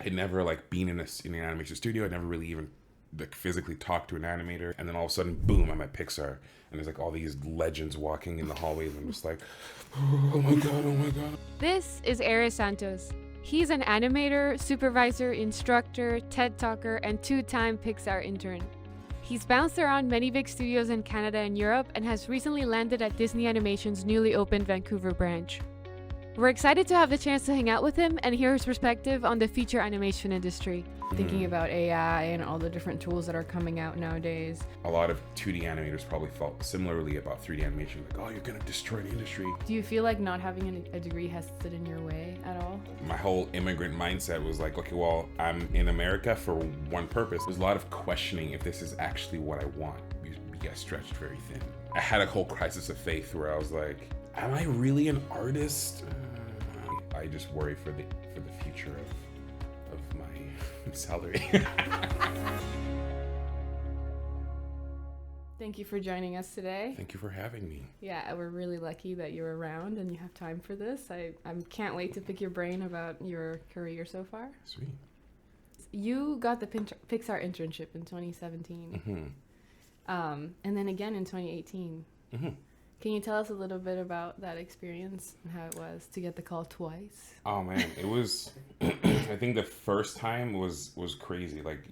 I'd never like been in an animation studio. I'd never really even like physically talked to an animator. And then all of a sudden, boom, I'm at Pixar. And there's like all these legends walking in the hallways. I'm just like, oh my God, oh my God. This is Ere Santos. He's an animator, supervisor, instructor, TED talker, and 2-time Pixar intern. He's bounced around many big studios in Canada and Europe and has recently landed at Disney Animation's newly opened Vancouver branch. We're excited to have the chance to hang out with him and hear his perspective on the feature animation industry. Thinking about AI and all the different tools that are coming out nowadays. A lot of 2D animators probably felt similarly about 3D animation. Like, oh, you're going to destroy the industry. Do you feel like not having a degree has stood in your way at all? My whole immigrant mindset was like, okay, well, I'm in America for one purpose. There's a lot of questioning if this is actually what I want. You get stretched very thin. I had a whole crisis of faith where I was like, am I really an artist? I just worry for the future of my salary. Thank you for joining us today. Thank you for having me. Yeah, we're really lucky that you're around and you have time for this. I can't wait to pick your brain about your career so far. Sweet. You got the Pixar internship in 2017, and then again in 2018. Can you tell us a little bit about that experience and how it was to get the call twice? Oh man, it was. I think the first time was crazy. Like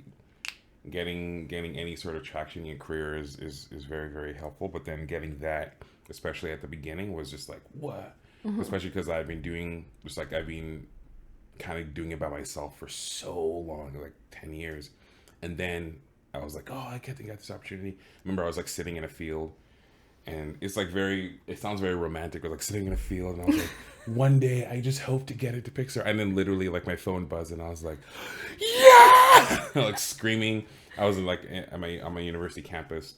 getting any sort of traction in your career is very, very helpful. But then getting that, especially at the beginning, was just like what? Especially because I've been kind of doing it by myself for so long, like 10 years, and then I was like, oh, I can't think I got this opportunity. Remember, I was like sitting in a field. And it's like it sounds very romantic. I was like sitting in a field and I was like, one day I just hope to get into Pixar. And then literally like my phone buzzed and I was like, yeah! Like screaming. I was like on my university campus.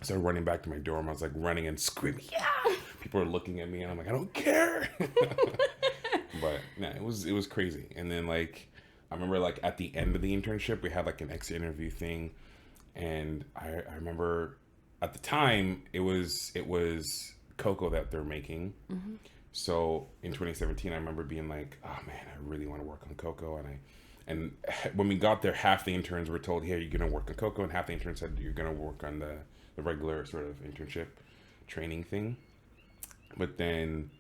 I started running back to my dorm. I was like running and screaming, yeah! People are looking at me and I'm like, I don't care. But nah, it was crazy. And then like, I remember like at the end of the internship, we had like an exit interview thing. And I remember at the time, it was Coco that they're making. So in 2017, I remember being like, "Oh man, I really want to work on Coco." And when we got there, half the interns were told, "Hey, you're gonna work on Coco," and half the interns said, "You're gonna work on the regular sort of internship training thing." But then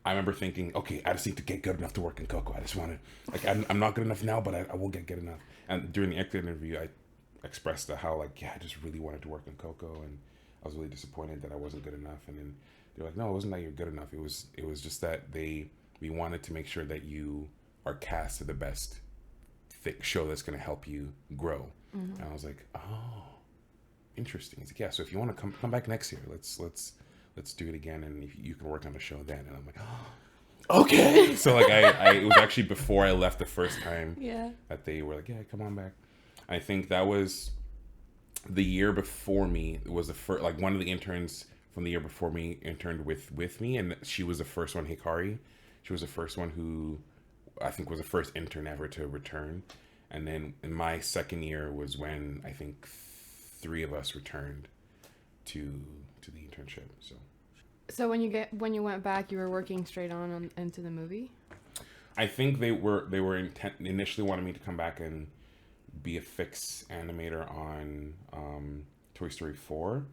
I remember thinking, "Okay, I just need to get good enough to work in Coco. I just want to like I'm not good enough now, but I will get good enough." And during the exit interview, I expressed how like, yeah, I just really wanted to work on Coco, and I was really disappointed that I wasn't good enough. And then they're like, no, it wasn't that you're good enough. It was just that we wanted to make sure that you are cast to the best show that's going to help you grow. And I was like, oh, interesting. He's like, yeah, so if you want to come back next year, let's do it again, and if you can work on the show then. And I'm like, oh, okay. So like it was actually before I left the first time that they were like, yeah, come on back. I think that was the year before me. It was the first, like one of the interns from the year before me interned with me, and she was the first one, Hikari. She was the first one who I think was the first intern ever to return. And then in my second year was when I think 3 of us returned to the internship. So when you went back, you were working straight on into the movie? I think they were initially wanted me to come back and be a fix animator on Toy Story 4,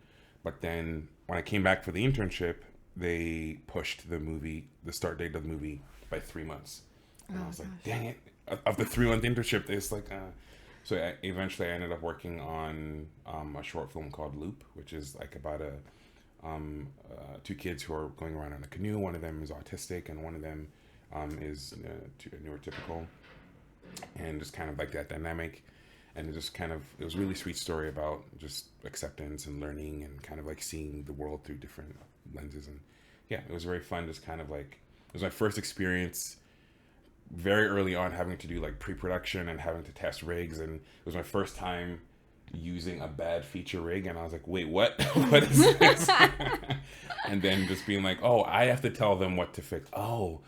but then when I came back for the internship, they pushed the start date of the movie by 3 months. And I was like, dang it! Of the 3-month internship, it's like, so eventually I ended up working on a short film called Loop, which is like about 2 kids who are going around in a canoe. One of them is autistic, and one of them is neurotypical, and just kind of like that dynamic. And it was a really sweet story about just acceptance and learning and kind of like seeing the world through different lenses. And yeah, it was very fun. Just kind of like, it was my first experience very early on having to do like pre-production and having to test rigs. And it was my first time using a bad feature rig. And I was like, wait, what? What is this? And then just being like, oh, I have to tell them what to fix. Oh,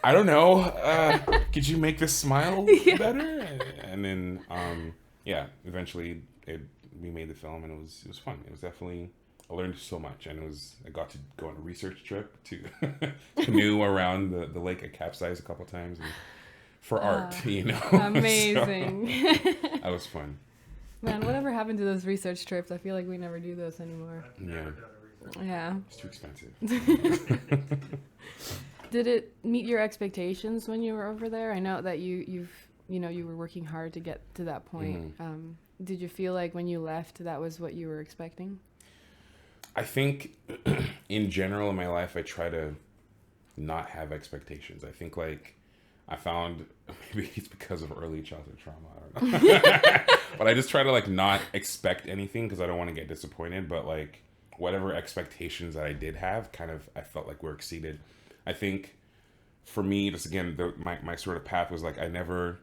I don't know. Could you make this smile better? And then, eventually we made the film, and it was fun. It was definitely, I learned so much, and I got to go on a research trip to canoe around the lake. I capsized a couple times, and for art, you know. Amazing. So, that was fun. Man, whatever happened to those research trips? I feel like we never do those anymore. Yeah. Yeah. It's too expensive. Did it meet your expectations when you were over there? I know that you were working hard to get to that point. Did you feel like when you left that was what you were expecting? I think in general in my life, I try to not have expectations. I think like I found, maybe it's because of early childhood trauma, I don't know. But I just try to like not expect anything because I don't want to get disappointed. But like whatever expectations that I did have, kind of, I felt like were exceeded. I think for me, just again, my sort of path was like, I'd never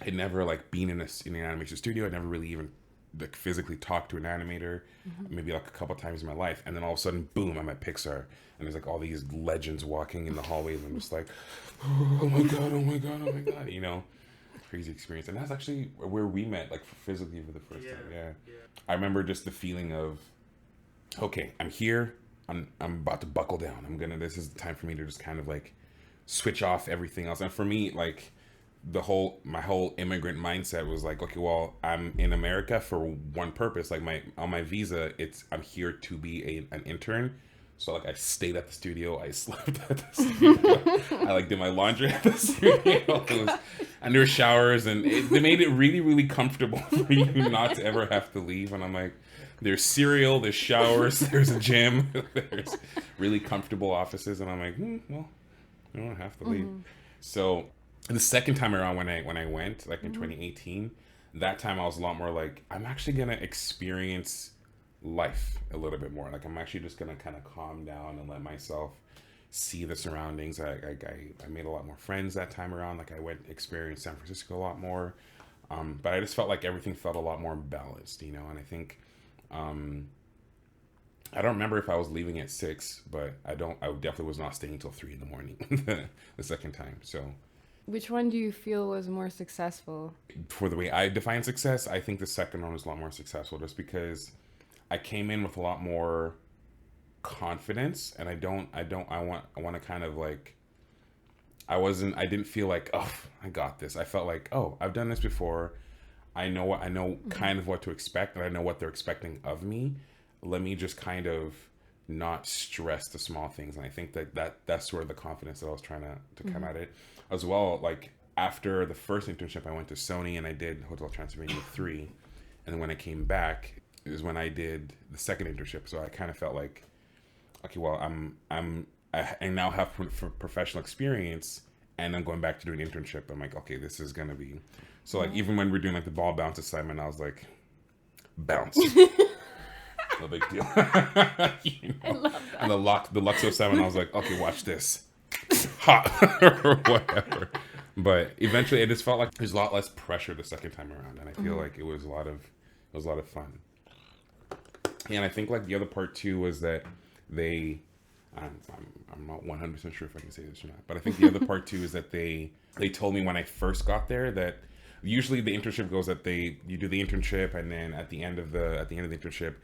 like been in an animation studio. I never really even like physically talked to an animator, maybe like a couple times in my life. And then all of a sudden, boom, I'm at Pixar. And there's like all these legends walking in the hallways. And I'm just like, oh my God, oh my God, oh my God, you know, crazy experience. And that's actually where we met, like physically for the first time. Yeah. I remember just the feeling of, okay, I'm here. I'm about to buckle down. This is the time for me to just kind of like switch off everything else. And for me, like my whole immigrant mindset was like, okay, well, I'm in America for one purpose. Like on my visa, I'm here to be an intern. So like I stayed at the studio, I slept at the studio, I like did my laundry at the studio. And there were showers, and they made it really, really comfortable for you not to ever have to leave. And I'm like, there's cereal, there's showers, there's a gym, there's really comfortable offices, and I'm like, well, I don't have to leave. So the second time around when I went, like in 2018, that time I was a lot more like, I'm actually gonna experience life a little bit more. Like I'm actually just gonna kind of calm down and let myself see the surroundings. I made a lot more friends that time around. Like I went experience San Francisco a lot more, but I just felt like everything felt a lot more balanced, you know. And I think I don't remember if I was leaving at 6, but I definitely was not staying until 3 a.m. the second time. So which one do you feel was more successful? For the way I define success, I think the second one was a lot more successful, just because I came in with a lot more confidence, and I want to kind of like, I didn't feel like, oh, I got this. I felt like, oh, I've done this before. I know kind of what to expect, and I know what they're expecting of me. Let me just kind of not stress the small things. And I think that's sort of the confidence that I was trying to come at it as well. Like after the first internship, I went to Sony and I did Hotel Transylvania 3. And then when I came back is when I did the second internship. So I kind of felt like, okay, well, I now have professional experience, and I'm going back to do an internship. I'm like, okay, this is going to be, so like, even when we're doing like the ball bounce assignment, I was like, bounce. No big deal. You know? I love that. And the Luxo 7, I was like, okay, watch this. Hot. Or whatever. But eventually it just felt like there's a lot less pressure the second time around. And I feel like it was a lot of fun. And I think like the other part too was that I'm not 100% sure if I can say this or not, but I think the other part too is that they told me when I first got there that usually the internship goes that you do the internship, and then at the end of the internship,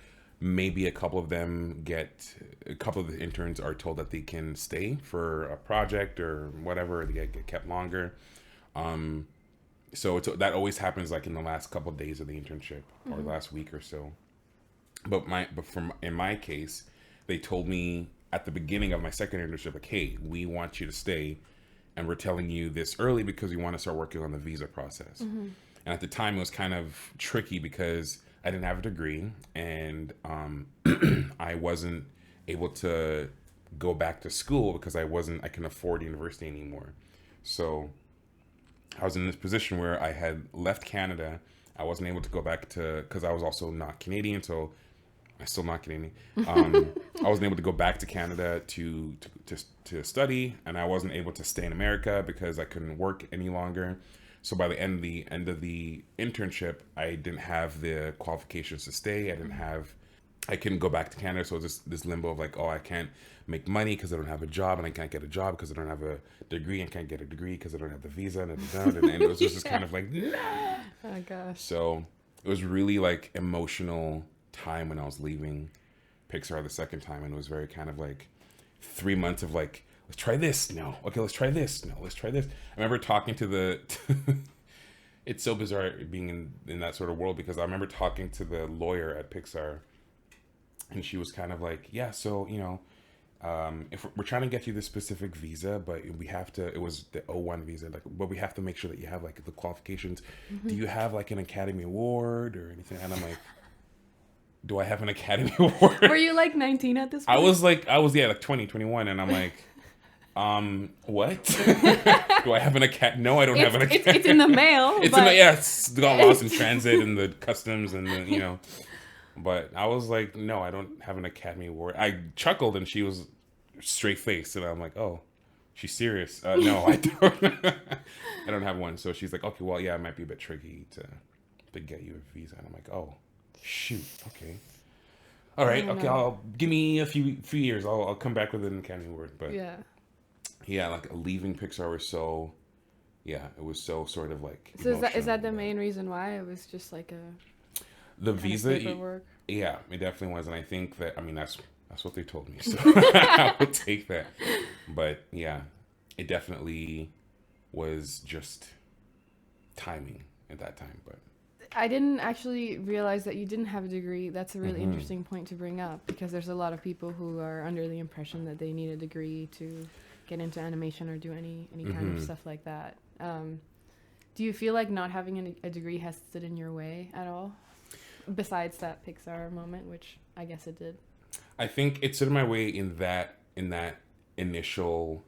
maybe a couple of the interns are told that they can stay for a project or whatever, they get kept longer. So that always happens like in the last couple of days of the internship or the last week or so. But in my case, they told me at the beginning of my second internship, like, hey, we want you to stay, and we're telling you this early because we want to start working on the visa process. And at the time, it was kind of tricky because I didn't have a degree, and I wasn't able to go back to school because I couldn't afford university anymore. So I was in this position where I had left Canada. I wasn't able to go back because I was also not Canadian, so I'm still not Canadian. I wasn't able to go back to Canada to study, and I wasn't able to stay in America because I couldn't work any longer. So by the end of the internship, I didn't have the qualifications to stay. I couldn't go back to Canada. So it was this limbo of like, oh, I can't make money because I don't have a job, and I can't get a job because I don't have a degree, and can't get a degree because I don't have the visa, and it was just kind of like, nah. Oh gosh. So it was really like emotional time when I was leaving Pixar the second time, and it was very kind of like 3 months of like let's try this. No. Okay, let's try this. No, let's try this. I remember talking to the it's so bizarre being in that sort of world, because I remember talking to the lawyer at Pixar, and she was kind of like, yeah, so, you know, if we're trying to get you this specific visa, but we have to, it was the O1 visa, like, but we have to make sure that you have like the qualifications. Do you have like an Academy Award or anything? And I'm like, do I have an Academy Award? Were you like 19 at this point? I was like 20, 21, and I'm like, what? Do I have an Academy? No, I don't have an Academy. It's in the mail. It's got lost in transit and the customs and the, you know. But I was like, no, I don't have an Academy Award. I chuckled, and she was straight faced, and I'm like, oh, she's serious. No, I don't. I don't have one. So she's like, okay, well, yeah, it might be a bit tricky to get you a visa. And I'm like, oh, shoot, okay, all right, okay. I'll give me a few years. I'll come back with an Academy Award. But yeah, like leaving Pixar was so, yeah, it was so sort of like. So is that the main reason why it was just like the visa? Yeah, it definitely was, and I think that, I mean, that's what they told me, so I will take that. But yeah, it definitely was just timing at that time. But I didn't actually realize that you didn't have a degree. That's a really interesting point to bring up, because there's a lot of people who are under the impression that they need a degree to get into animation or do any kind of stuff like that. Do you feel like not having a degree has stood in your way at all? Besides that Pixar moment, which I guess it did. I think it stood in my way in that initial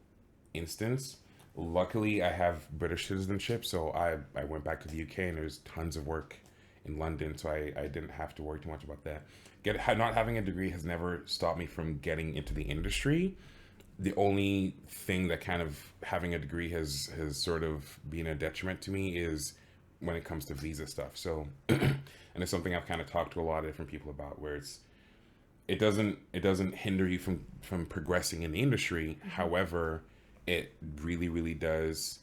instance. Luckily, I have British citizenship, so I went back to the UK, and there's tons of work in London, so I didn't have to worry too much about that. Not having a degree has never stopped me from getting into the industry. The only thing that kind of having a degree has sort of been a detriment to me is when it comes to visa stuff. So, and it's something I've kind of talked to a lot of different people about, where it doesn't hinder you from progressing in the industry. However, it really, really does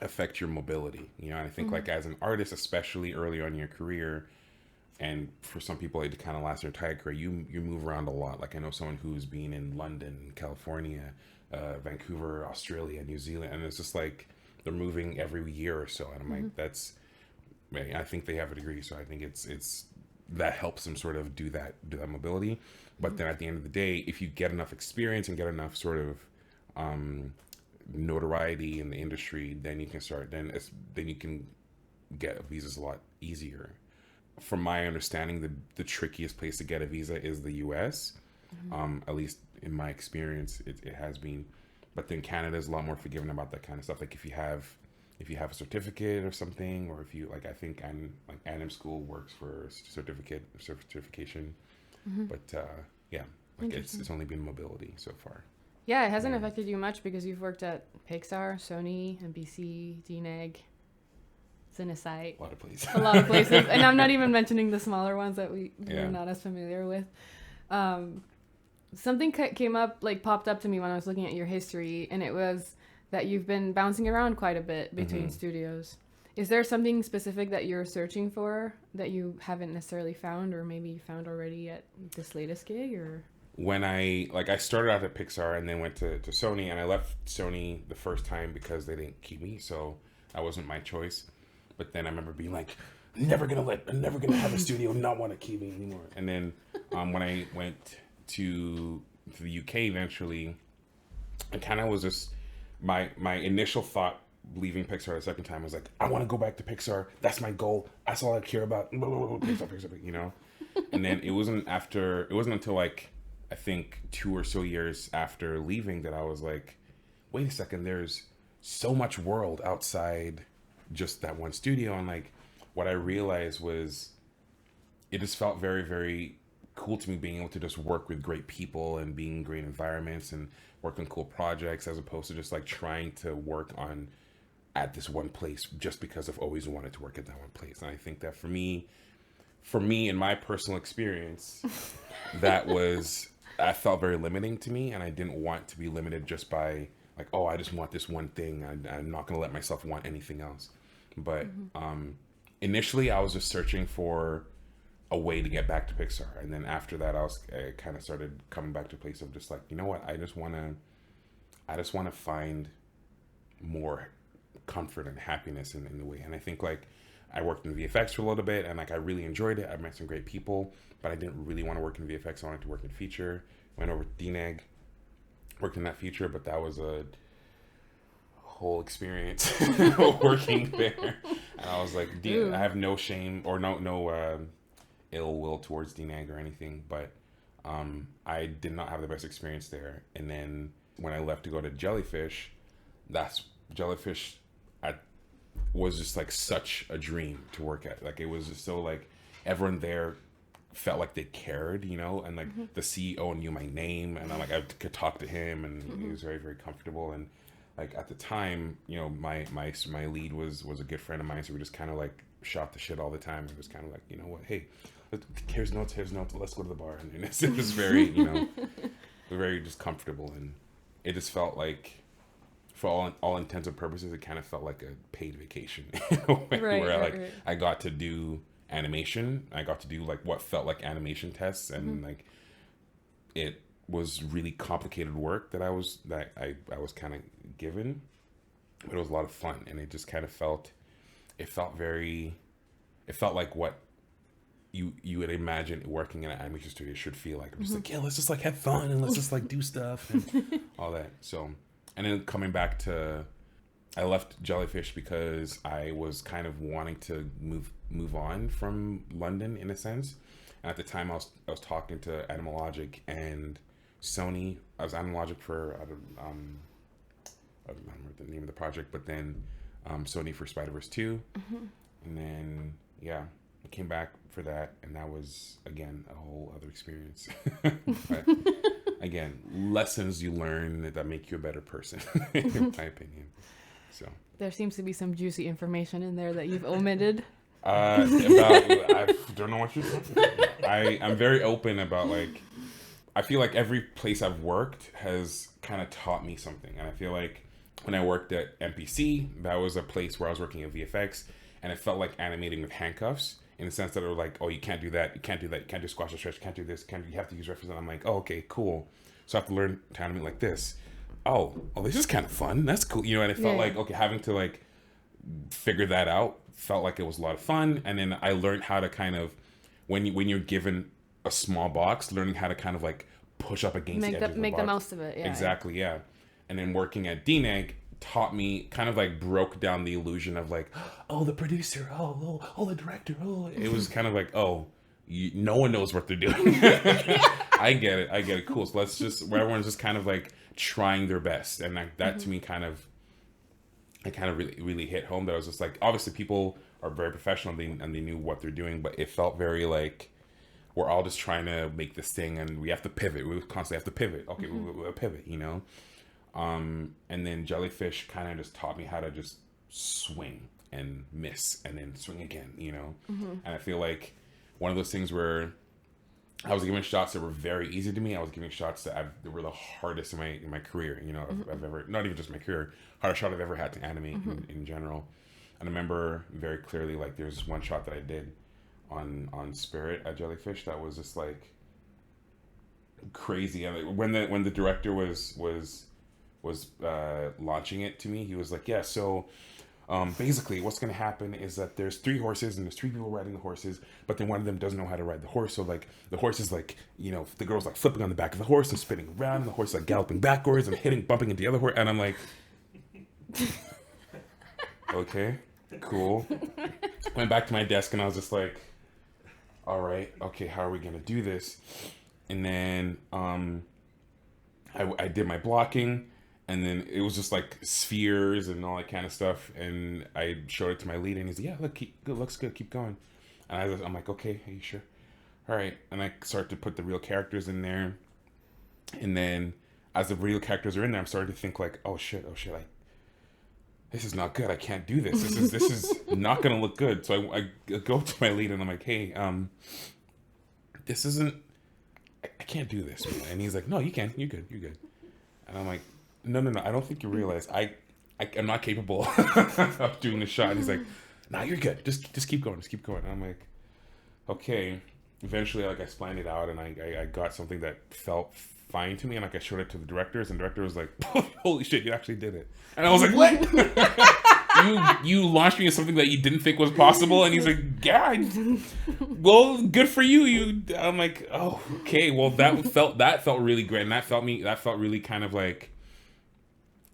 affect your mobility. You know, and I think like as an artist, especially early on in your career, and for some people it kind of lasts their entire career, you move around a lot. Like I know someone who's been in London, California, Vancouver, Australia, New Zealand, and it's just like they're moving every year or so. And I'm like, I think they have a degree, so I think it's that helps them sort of do that mobility. But then at the end of the day, if you get enough experience and get enough sort of notoriety in the industry, then you can start. Then you can get visas a lot easier. From my understanding, the trickiest place to get a visa is the U.S. At least in my experience, it has been. But then Canada is a lot more forgiving about that kind of stuff. Like if you have a certificate or something, or if you like, I think anim school works for certification. But yeah, like it's only been mobility so far. Yeah, it hasn't affected you much because you've worked at Pixar, Sony, NBC, DNEG, Cinecite. A lot of places. And I'm not even mentioning the smaller ones that we're not as familiar with. Something popped up to me when I was looking at your history, and it was that you've been bouncing around quite a bit between studios. Is there something specific that you're searching for that you haven't necessarily found, or maybe you found already at this latest gig? Or when I started out at Pixar and then went to Sony, and I left Sony the first time because they didn't keep me, so that wasn't my choice. But then I remember being like, I'm never gonna have a studio not want to keep me anymore. And then when I went to the UK eventually, I kind of was just my initial thought leaving Pixar the second time was like, I want to go back to Pixar. That's my goal. That's all I care about. Pixar, you know. And then it wasn't until like I think 2 or so years after leaving that I was like, wait a second, there's so much world outside just that one studio. And like what I realized was it just felt very, very cool to me being able to just work with great people and being in great environments and work on cool projects, as opposed to just like trying to work at this one place just because I've always wanted to work at that one place. And I think that for me in my personal experience, that felt very limiting to me, and I didn't want to be limited just by like, oh, I just want this one thing. I'm not going to let myself want anything else. But initially I was just searching for a way to get back to Pixar. And then after that, I kind of started coming back to a place of just like, you know what, I I just want to find more comfort and happiness in the way. And I think like I worked in VFX for a little bit, and like I really enjoyed it. I met some great people, but I didn't really want to work in VFX. I wanted to work in feature. Went over to DNEG, worked in that feature, but that was a whole experience working there. And I was like, I have no shame or no ill will towards DNEG or anything, but I did not have the best experience there. And then when I left to go to Jellyfish, Jellyfish was just like such a dream to work at. Like it was just so like everyone there felt like they cared, you know, and like the CEO knew my name, and I could talk to him, and he was very, very comfortable. And like at the time, you know, my lead was a good friend of mine, so we just kind of like shot the shit all the time. It was kind of like, you know what, hey, here's notes, let's go to the bar. And it was very, you know, very just comfortable, and it just felt like, for all intents and purposes, it kind of felt like a paid vacation in a way, where I got to do animation. I got to do like what felt like animation tests, and like it was really complicated work that I was kind of given, but it was a lot of fun, and it just kind of felt like what you would imagine working in an animation studio should feel like. I'm just like, yeah, let's just like have fun and let's just like do stuff and all that. So, and then coming back to, I left Jellyfish because I was kind of wanting to move on from London in a sense. And at the time I was talking to Animalogic and Sony. I was Animalogic for I don't remember the name of the project, but then Sony for Spider-Verse 2. And then I came back for that, and that was again a whole other experience. But again, lessons you learn that make you a better person, in my opinion. So there seems to be some juicy information in there that you've omitted. I don't know what you're talking about. I'm very open about, like, I feel like every place I've worked has kind of taught me something. And I feel like when I worked at MPC, that was a place where I was working in VFX, and it felt like animating with handcuffs, in the sense that it was like, oh, you can't do that, you can't do that, you can't do squash and stretch, you can't do this, you have to use reference. And I'm like, oh, okay, cool. So I have to learn to animate like this. Oh, this is kind of fun. That's cool. You know, and it felt like, okay, having to like figure that out felt like it was a lot of fun. And then I learned how to kind of, when you're given a small box, learning how to kind of like push up against the edge of the make box. the most of it. Yeah. Exactly. Yeah. And then working at DNEG taught me, kind of like broke down the illusion of like, oh, the producer, oh, the director, oh. It was kind of like, oh, no one knows what they're doing. I get it. Cool. So let's just, where everyone's just kind of like trying their best. And like that to me it kind of really, really hit home, that I was just like, obviously people are very professional and they knew what they're doing, but it felt very like, we're all just trying to make this thing, and we have to pivot. We constantly have to pivot. Okay, we'll pivot, you know? And then Jellyfish kind of just taught me how to just swing and miss and then swing again, you know? And I feel like one of those things where I was giving shots that were very easy to me. I was giving shots that were the hardest in my career, you know, I've ever, not even just my career, hardest shot I've ever had to animate in general. And I remember very clearly, like, there's one shot that I did on Spirit at Jellyfish that was just like crazy. And when the director was launching it to me, he was like, yeah, so basically what's going to happen is that there's 3 horses and there's 3 people riding the horses, but then one of them doesn't know how to ride the horse. So like the horse is like, you know, the girl's like flipping on the back of the horse and spinning around, and the horse is like galloping backwards and bumping into the other horse. And I'm like, okay, cool. Went back to my desk and I was just like, all right, okay, how are we going to do this? And then I did my blocking, and then it was just like spheres and all that kind of stuff. And I showed it to my lead, and he's like, yeah, look, looks good, keep going. And I'm like, okay, are you sure? All right. And I started to put the real characters in there. And then as the real characters are in there, I'm starting to think like, oh shit, this is not good. I can't do this. This is not going to look good. So I go to my lead and I'm like, hey, this isn't, I can't do this, man. And he's like, no, you can. You're good. And I'm like, no. I don't think you realize I'm not capable of doing the shot. And he's like, nah, you're good. Just keep going. And I'm like, okay. Eventually, like, I splined it out, and I got something that felt fine to me, and like I showed it to the directors, and the director was like, "Holy shit, you actually did it!" And I was like, "What? you launched me into something that you didn't think was possible?" And he's like, "Yeah, well, good for you." I'm like, "Oh, okay. Well, that felt really great, and that felt really kind of like,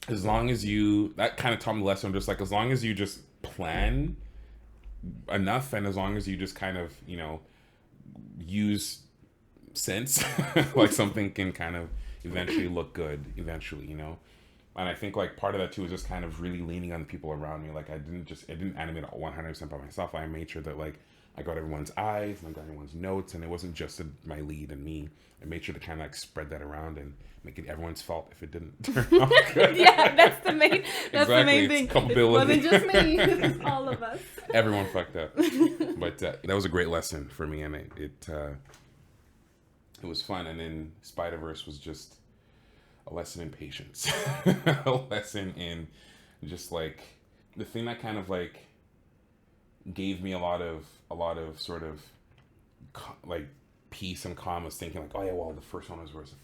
as long as you, that kind of taught me the lesson. Just like, as long as you just plan enough, and as long as you just kind of, you know, use sense, like something can kind of eventually look good eventually, you know. And I think like part of that too is just kind of really leaning on the people around me. Like I didn't animate 100% by myself. I made sure that like I got everyone's eyes and I got everyone's notes, and it wasn't just my lead and me. I made sure to kind of like spread that around and make it everyone's fault if it didn't turn out good. Yeah, that's the main thing. Culpability. It wasn't just me, it's all of us. Everyone fucked up. But that was a great lesson for me, and it was fun. And then Spider-Verse was just a lesson in patience. A lesson in just like the thing that kind of like gave me a lot of sort of like peace and calm was thinking like, oh yeah, well, the first one was worse.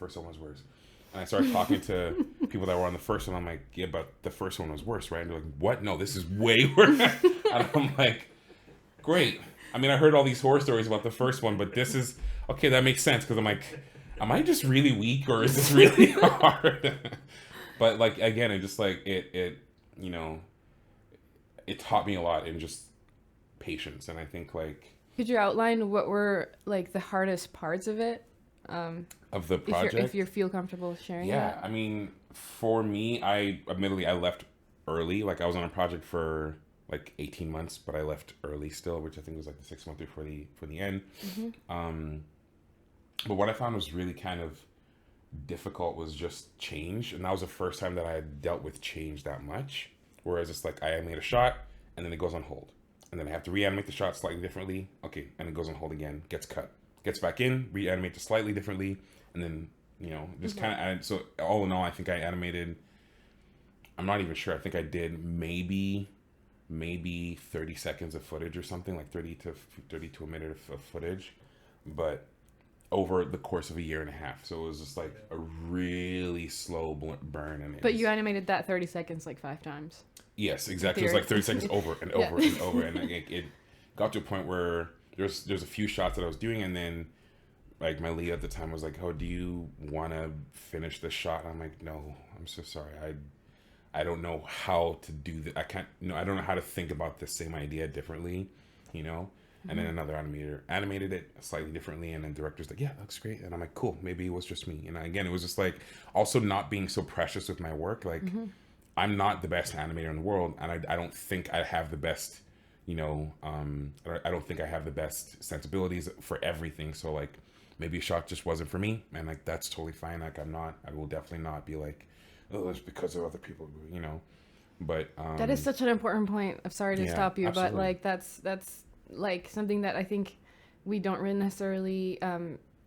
And I started talking to people that were on the first one. I'm like, yeah, but the first one was worse, right? And they're like, what? No, this is way worse. And I'm like, great. I mean, I heard all these horror stories about the first one, but this is, okay, that makes sense. Because I'm like, am I just really weak, or is this really hard? But like, again, it just like, it you know, it taught me a lot in just patience. And I think like, could you outline what were like the hardest parts of it? Of the project? If you feel comfortable sharing Yeah, it. I mean, for me, I left early. Like I was on a project for like 18 months, but I left early still, which I think was like the 6 month before the end. Mm-hmm. But what I found was really kind of difficult was just change. And that was the first time that I had dealt with change that much. Whereas it's like I animate a shot and then it goes on hold. And then I have to reanimate the shot slightly differently. Okay, and it goes on hold again, gets cut. Gets back in, reanimate it slightly differently, and then, you know, just kind of add. So all in all, I think I animated, I'm not even sure, I think I did maybe 30 seconds of footage or something, like 30 to a minute of footage, but over the course of a year and a half. So it was just like a really slow burn. And but you animated that 30 seconds like 5 times. Yes, exactly. It was like 30 seconds over and over and over. And it got to a point where there's a few shots that I was doing, and then like my lead at the time was like, oh, do you want to finish this shot? And I'm like, no, I'm so sorry. I don't know how to do that. I don't know how to think about the same idea differently, you know? Mm-hmm. And then another animator animated it slightly differently, and then the director's like, yeah, that looks great. And I'm like, cool, maybe it was just me. And again, it was just like also not being so precious with my work. Like I'm not the best animator in the world, and I don't think I have the best, you know, I don't think I have the best sensibilities for everything. So like maybe a shot just wasn't for me, and like that's totally fine. Like I will definitely not be like, oh, it's because of other people, you know. But that is such an important point. I'm sorry to stop you, absolutely. but like that's like something that I think we don't really necessarily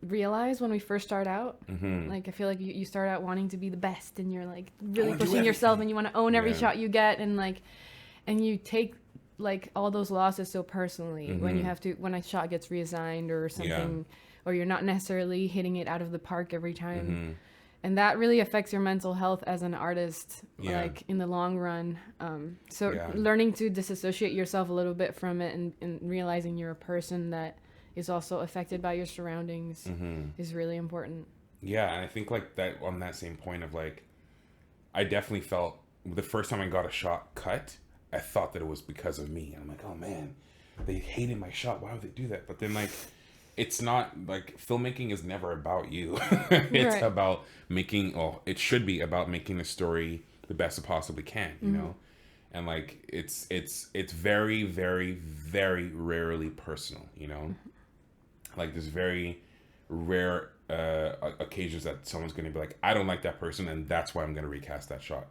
realize when we first start out. Mm-hmm. Like I feel like you start out wanting to be the best, and you're like really pushing yourself, and you want to own every shot you get, and you take like all those losses so personally when you have to, when a shot gets reassigned or something, or you're not necessarily hitting it out of the park every time. And that really affects your mental health as an artist, like in the long run. Learning to disassociate yourself a little bit from it, and realizing you're a person that is also affected by your surroundings is really important. Yeah, and I think like that on that same point of like, I definitely felt the first time I got a shot cut, I thought that it was because of me. And I'm like, oh man, they hated my shot. Why would they do that? But then like, it's not like filmmaking is never about you. It's about making, it should be about making the story the best it possibly can, you know? And like, it's very, very, very rarely personal, you know? Like there's very rare occasions that someone's going to be like, I don't like that person, and that's why I'm going to recast that shot.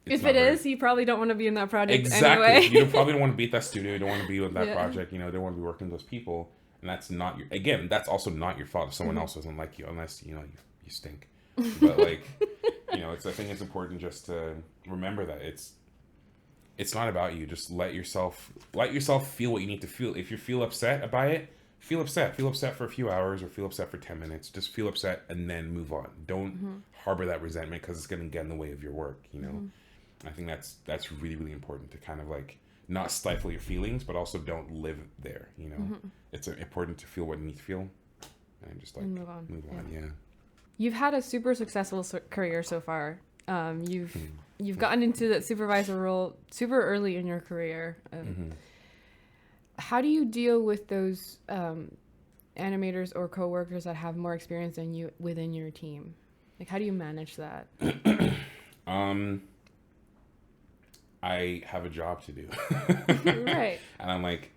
If it is, you probably don't want to be in that project exactly. anyway. You probably don't want to be at that studio. You don't want to be with that project. You know, they don't want to be working with those people. And that's not your, again, that's also not your fault if someone else doesn't like you, unless, you know, you stink. But like, you know, I think it's important just to remember that it's not about you. Just let yourself feel what you need to feel. If you feel upset by it, feel upset for a few hours, or feel upset for 10 minutes. Just feel upset and then move on. Don't harbor that resentment, because it's going to get in the way of your work, you know. I think that's really, really important, to kind of like not stifle your feelings, but also don't live there, you know. It's important to feel what you need to feel, and just like move on. Yeah. You've had a super successful career so far. You've gotten into that supervisor role super early in your career. How do you deal with those animators or coworkers that have more experience than you within your team? Like, how do you manage that? I have a job to do. Right. And I'm like,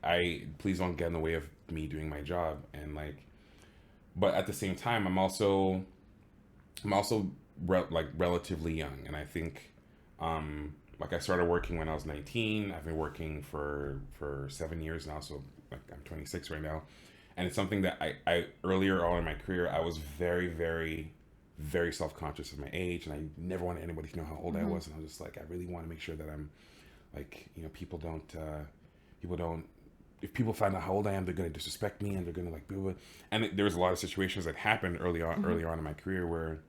please don't get in the way of me doing my job. And like, but at the same time, I'm also relatively young. And I think, like, I started working when I was 19. I've been working for 7 years now. So like, I'm 26 right now. And it's something that I earlier on in my career, I was very, very, very self-conscious of my age, and I never wanted anybody to know how old I was. And I was just like, I really want to make sure that I'm like, you know, people don't, if people find out how old I am, they're going to disrespect me, and they're going to like, blah, blah. And there was a lot of situations that happened earlier on in my career where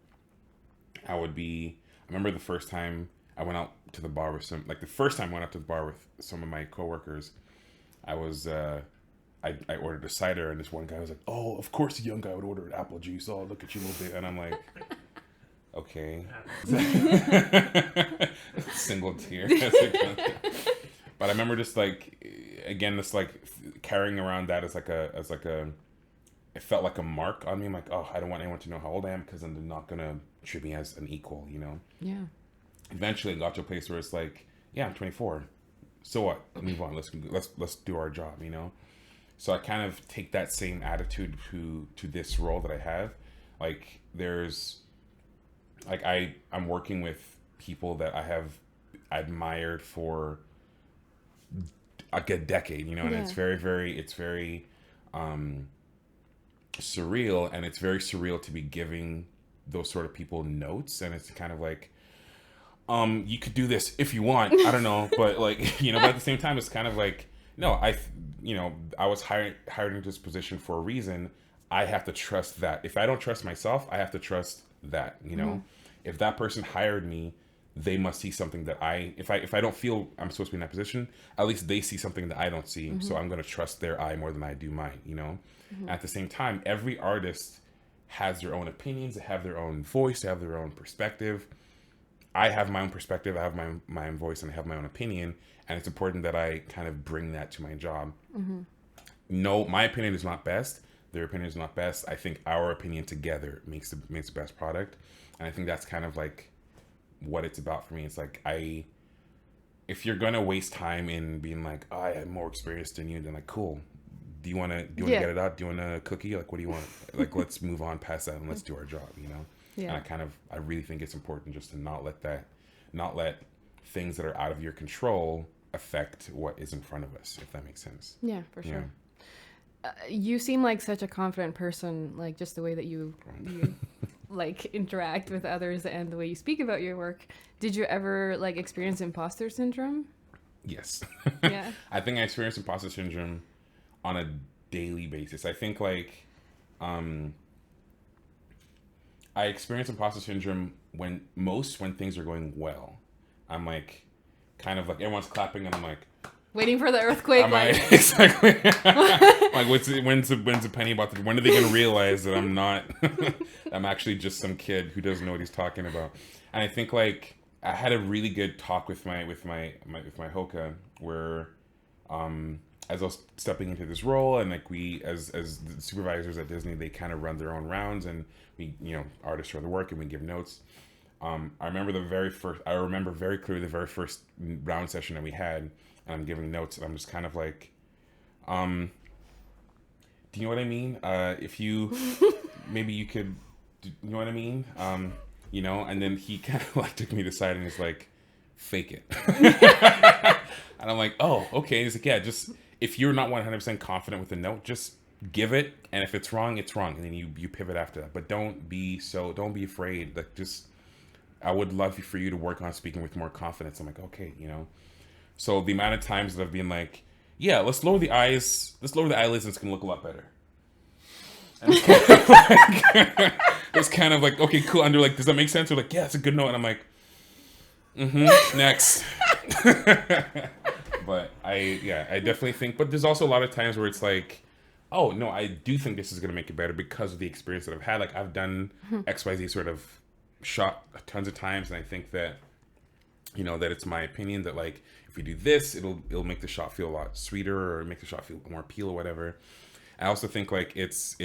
I remember the first time I went out to the bar with some of my coworkers, I ordered a cider, and this one guy was like, "Oh, of course a young guy would order an apple juice. Oh, look at you a little bit." And I'm like, okay. Single tear. But I remember just like, again, this like carrying around that as like a, it felt like a mark on me. I'm like, oh, I don't want anyone to know how old I am, because then they're not going to treat me as an equal, you know? Yeah. Eventually I got to a place where it's like, yeah, I'm 24. So what? Move on. Let's do our job, you know? So I kind of take that same attitude to this role that I have. Like, there's, like, I'm working with people that I have admired for like a decade, you know, and it's very surreal, and it's very surreal to be giving those sort of people notes, and it's kind of like, you could do this if you want, I don't know, but like, you know, but at the same time, it's kind of like, no, I was hired into this position for a reason. I have to trust that. If I don't trust myself, I have to trust that, you know. If that person hired me, they must see something that if I don't feel I'm supposed to be in that position, at least they see something that I don't see. So I'm going to trust their eye more than I do mine, you know. At the same time, every artist has their own opinions, they have their own voice, they have their own perspective. I have my own perspective, I have my own voice, and I have my own opinion. And it's important that I kind of bring that to my job. No, my opinion is not best. Their opinion is not best. I think our opinion together makes the best product. And I think that's kind of like what it's about for me. It's like, if you're going to waste time in being like, oh, I have more experience than you, then like, cool. Do you want to get it out? Do you want a cookie? Like, what do you want? Like, let's move on past that and let's do our job, you know? Yeah. And I really think it's important just to not let things that are out of your control affect what is in front of us, if that makes sense. Yeah, for sure. You seem like such a confident person, like just the way that you like interact with others and the way you speak about your work. Did you ever like experience imposter syndrome? Yes. Yeah. I think I experience imposter syndrome on a daily basis. I think like I experience imposter syndrome when things are going well. I'm like, kind of like, everyone's clapping and I'm like, waiting for the earthquake. Exactly. Like, when's the penny about to, when are they going to realize that I'm not, I'm actually just some kid who doesn't know what he's talking about. And I think like, I had a really good talk with my Hoka where, as I was stepping into this role, and like we, as the supervisors at Disney, they kind of run their own rounds, and we, you know, artists show the work and we give notes. I remember very clearly the very first round session that we had, and I'm giving notes, and I'm just kind of like, do you know what I mean? If you, maybe you could, do you know what I mean? You know, and then he kind of like took me to the side and he's like, fake it. And I'm like, oh, okay. And he's like, yeah, just, if you're not 100% confident with the note, just give it. And if it's wrong, it's wrong. And then you pivot after that. But don't be afraid. Like, just, I would love for you to work on speaking with more confidence. I'm like, okay, you know. So the amount of times that I've been like, yeah, let's lower the eyelids and it's gonna look a lot better. And it's kind of like, okay, cool. And they're like, does that make sense? They're like, yeah, it's a good note. And I'm like, next. But I definitely think, but there's also a lot of times where it's like, oh no, I do think this is going to make it better because of the experience that I've had. Like I've done XYZ sort of shot tons of times. And I think that, you know, that it's my opinion that like, if we do this, it'll make the shot feel a lot sweeter or make the shot feel more appeal or whatever. I also think like it's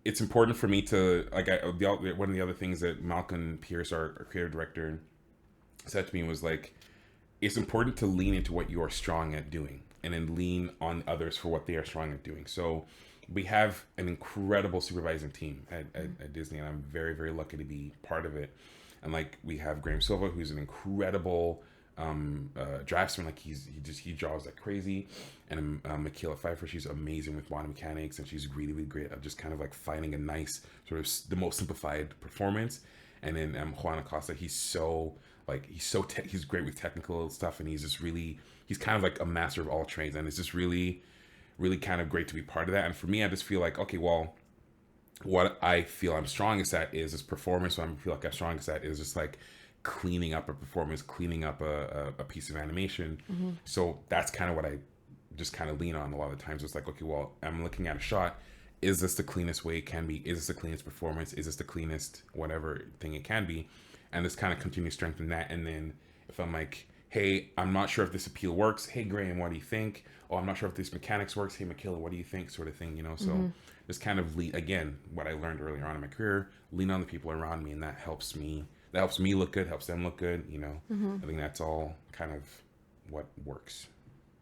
important for me to like one of the other things that Malcolm Pierce, our creative director, said to me was like, it's important to lean into what you are strong at doing and then lean on others for what they are strong at doing. So we have an incredible supervising team at Disney, and I'm very, very lucky to be part of it. And like we have Graham Silva, who's an incredible draftsman. Like he draws like crazy. And Michaela Pfeiffer, she's amazing with wand mechanics, and she's really, really great at just kind of like finding a nice sort of the most simplified performance. And then Juan Acosta, he's great with technical stuff, and he's kind of like a master of all trades, and it's just really, really kind of great to be part of that. And for me, I just feel like, okay, well, what I feel I'm strongest at is this performance. What I feel like I'm strongest at is just like cleaning up a performance, cleaning up a piece of animation. So that's kind of what I just kind of lean on a lot of times. It's like, okay, well, I'm looking at a shot. Is this the cleanest way it can be? Is this the cleanest performance? Is this the cleanest whatever thing it can be? And just kind of continue to strengthen that. And then if I'm like, hey, I'm not sure if this appeal works. Hey, Graham, what do you think? Oh, I'm not sure if this mechanics works. Hey, Michaela, what do you think? Sort of thing, you know? So just kind of lean, again, what I learned earlier on in my career, lean on the people around me, and that helps me look good, helps them look good, you know? I think that's all kind of what works,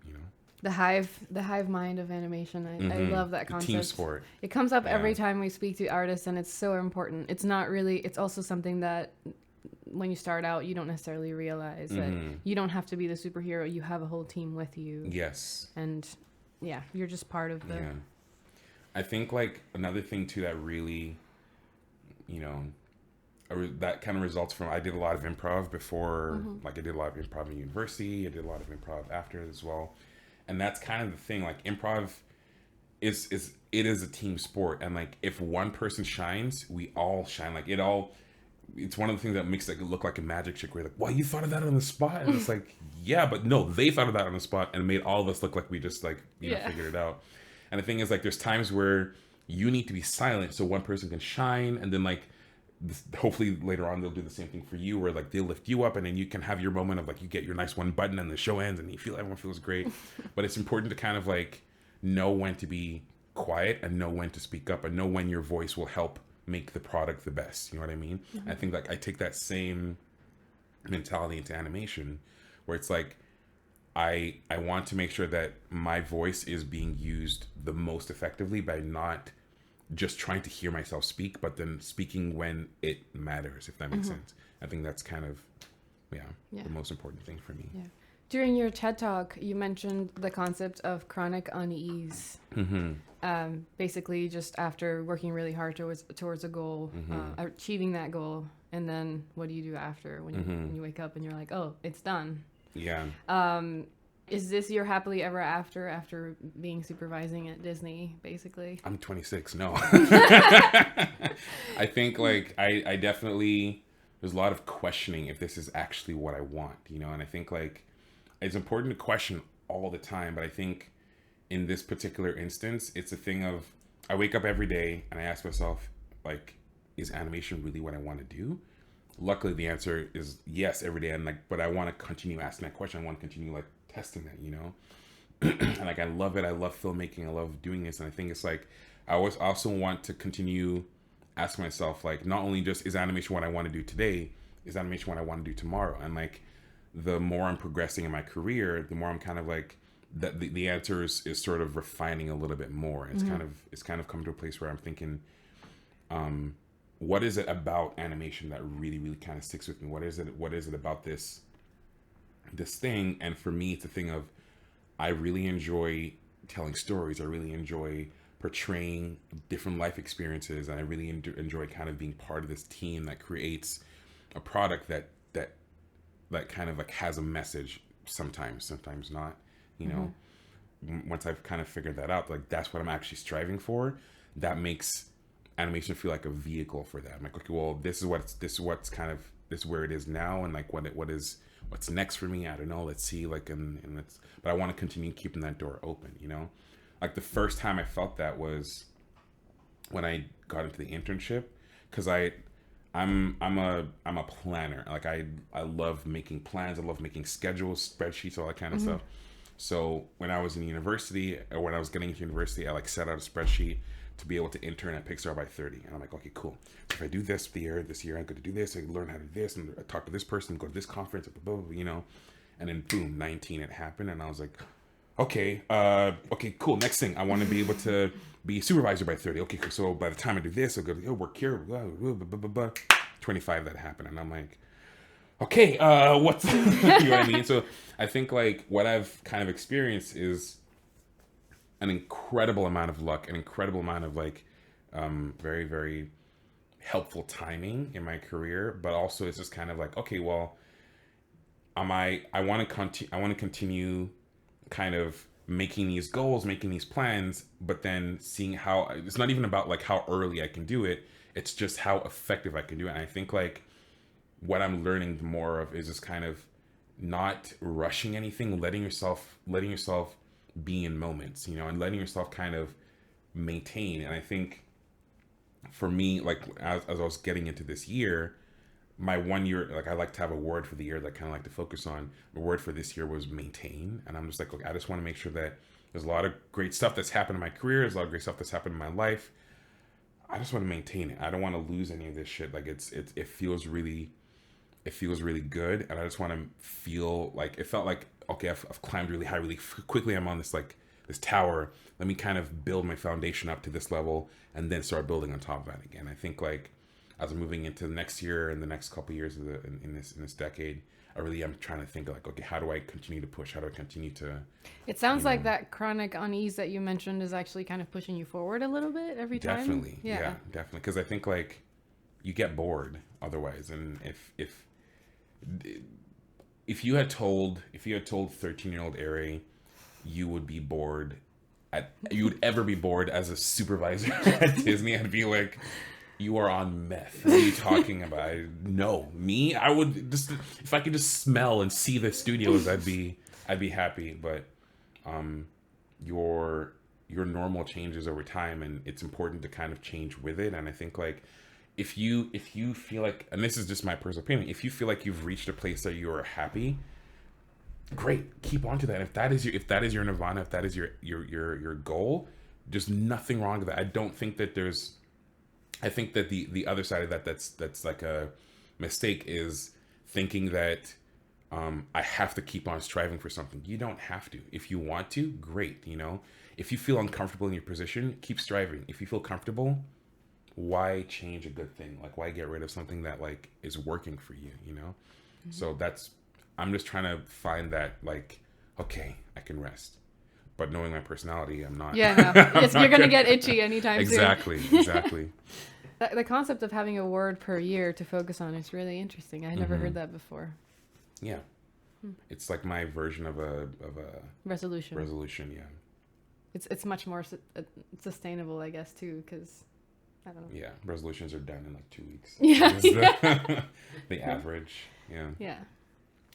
you know? The hive mind of animation. I love that concept. The team sport. It comes up every time we speak to artists, and it's so important. It's not really, it's also something that when you start out, you don't necessarily realize that you don't have to be the superhero. You have a whole team with you. Yes. And yeah, you're just part of the... Yeah. I think like another thing too that really, you know, that kind of results from, I did a lot of improv before, like I did a lot of improv in university. I did a lot of improv after as well. And that's kind of the thing, like improv is a team sport. And like, if one person shines, we all shine. Like it's one of the things that makes it look like a magic trick where you're like, well, you thought of that on the spot? And it's like, yeah, but no, they thought of that on the spot and made all of us look like we just like, you know, figured it out. And the thing is like, there's times where you need to be silent so one person can shine. And then like, hopefully later on they'll do the same thing for you, where like they'll lift you up and then you can have your moment of like, you get your nice one button and the show ends and you feel everyone feels great. But it's important to kind of like know when to be quiet and know when to speak up and know when your voice will help make the product the best. You know what I mean? I think like I take that same mentality into animation, where it's like I want to make sure that my voice is being used the most effectively by not just trying to hear myself speak, but then speaking when it matters, if that makes sense. I think that's kind of the most important thing for me. Yeah. During your TED Talk, you mentioned the concept of chronic unease. Basically, just after working really hard towards a goal, achieving that goal, and then what do you do after when you wake up and you're like, oh, it's done? Yeah. Is this your happily ever after being supervising at Disney, basically? I'm 26. No. I think like I definitely, there's a lot of questioning if this is actually what I want, you know? And I think like it's important to question all the time, but I think in this particular instance, it's a thing of, I wake up every day and I ask myself, like, is animation really what I want to do? Luckily, the answer is yes every day. And like, but I want to continue asking that question. I want to continue like testing that, you know? And like, I love it. I love filmmaking. I love doing this. And I think it's like, I also want to continue asking myself, like, not only just is animation what I want to do today, is animation what I want to do tomorrow? And like, the more I'm progressing in my career, the more I'm kind of like, that the answer is sort of refining a little bit more. It's kind of come to a place where I'm thinking, what is it about animation that really, really kind of sticks with me? What is it about this thing? And for me, it's a thing of, I really enjoy telling stories. I really enjoy portraying different life experiences. And I really enjoy kind of being part of this team that creates a product that kind of like has a message sometimes not, you know. Once I've kind of figured that out, like that's what I'm actually striving for, that makes animation feel like a vehicle for that. I'm like, okay, well, this is where it is now, and like what's next for me. I don't know. Let's see. Like, but I want to continue keeping that door open. You know, like the first time I felt that was when I got into the internship, because I'm a planner. Like I love making plans. I love making schedules, spreadsheets, all that kind of stuff. So when I was in university, or when I was getting into university, I like set out a spreadsheet to be able to intern at Pixar by 30. And I'm like, okay, cool. So if I do this year, I'm going to do this. I learn how to do this, and I talk to this person, go to this conference, blah, blah, blah, you know. And then boom, 19, it happened. And I was like, okay, cool. Next thing, I want to be able to be a supervisor by 30. Okay, so by the time I do this, I'll go to work here, blah, blah, blah, blah, blah. 25, that happened. And I'm like, okay, what's, you know what I mean? So I think like what I've kind of experienced is an incredible amount of luck, an incredible amount of like very, very helpful timing in my career, but also it's just kind of like, okay, well, I want to continue kind of making these goals, making these plans, but then seeing how, it's not even about like how early I can do it, it's just how effective I can do it. And I think like what I'm learning more of is just kind of not rushing anything, letting yourself be in moments, you know, and letting yourself kind of maintain. And I think for me, like as I was getting into this year, my 1 year, like I like to have a word for the year that I kind of like to focus on. The word for this year was maintain. And I'm just like, look, I just want to make sure that there's a lot of great stuff that's happened in my career. There's a lot of great stuff that's happened in my life. I just want to maintain it. I don't want to lose any of this shit. Like it feels really good. And I just want to feel like, it felt like, okay, I've climbed really high, really quickly. I'm on this tower. Let me kind of build my foundation up to this level and then start building on top of that again. I think like as I'm moving into the next year and the next couple of years in this decade, I really am trying to think like, okay, how do I continue to push? How do I continue to? It sounds like that chronic unease that you mentioned is actually kind of pushing you forward a little bit every time. Definitely, yeah, definitely. Because I think like you get bored otherwise, and if you had told 13-year-old Ere you would be bored you would ever be bored as a supervisor at Disney, I'd be like, you are on meth. What are you talking about? No, me, I would just, if I could just smell and see the studios, I'd be happy. But your normal changes over time, and it's important to kind of change with it. And I think like if you feel like, and this is just my personal opinion, if you feel like you've reached a place that you are happy, great, keep on to that. If that is your nirvana, if that is your goal, there's nothing wrong with that. I don't think that I think that the other side of that's like a mistake is thinking that I have to keep on striving for something. You don't have to. If you want to, great, you know. If you feel uncomfortable in your position, keep striving. If you feel comfortable, why change a good thing? Like, why get rid of something that like is working for you, you know? Mm-hmm. So I'm just trying to find that like, okay, I can rest. But knowing my personality, I'm not. Yeah, no. Yes, you're going to get itchy anytime exactly, soon. Exactly. The concept of having a word per year to focus on is really interesting. I never heard that before. Yeah. It's like my version of a resolution. Resolution, yeah. It's much more sustainable, I guess, too, because I don't know. Yeah, resolutions are done in like 2 weeks. Yeah. The average, yeah. Yeah.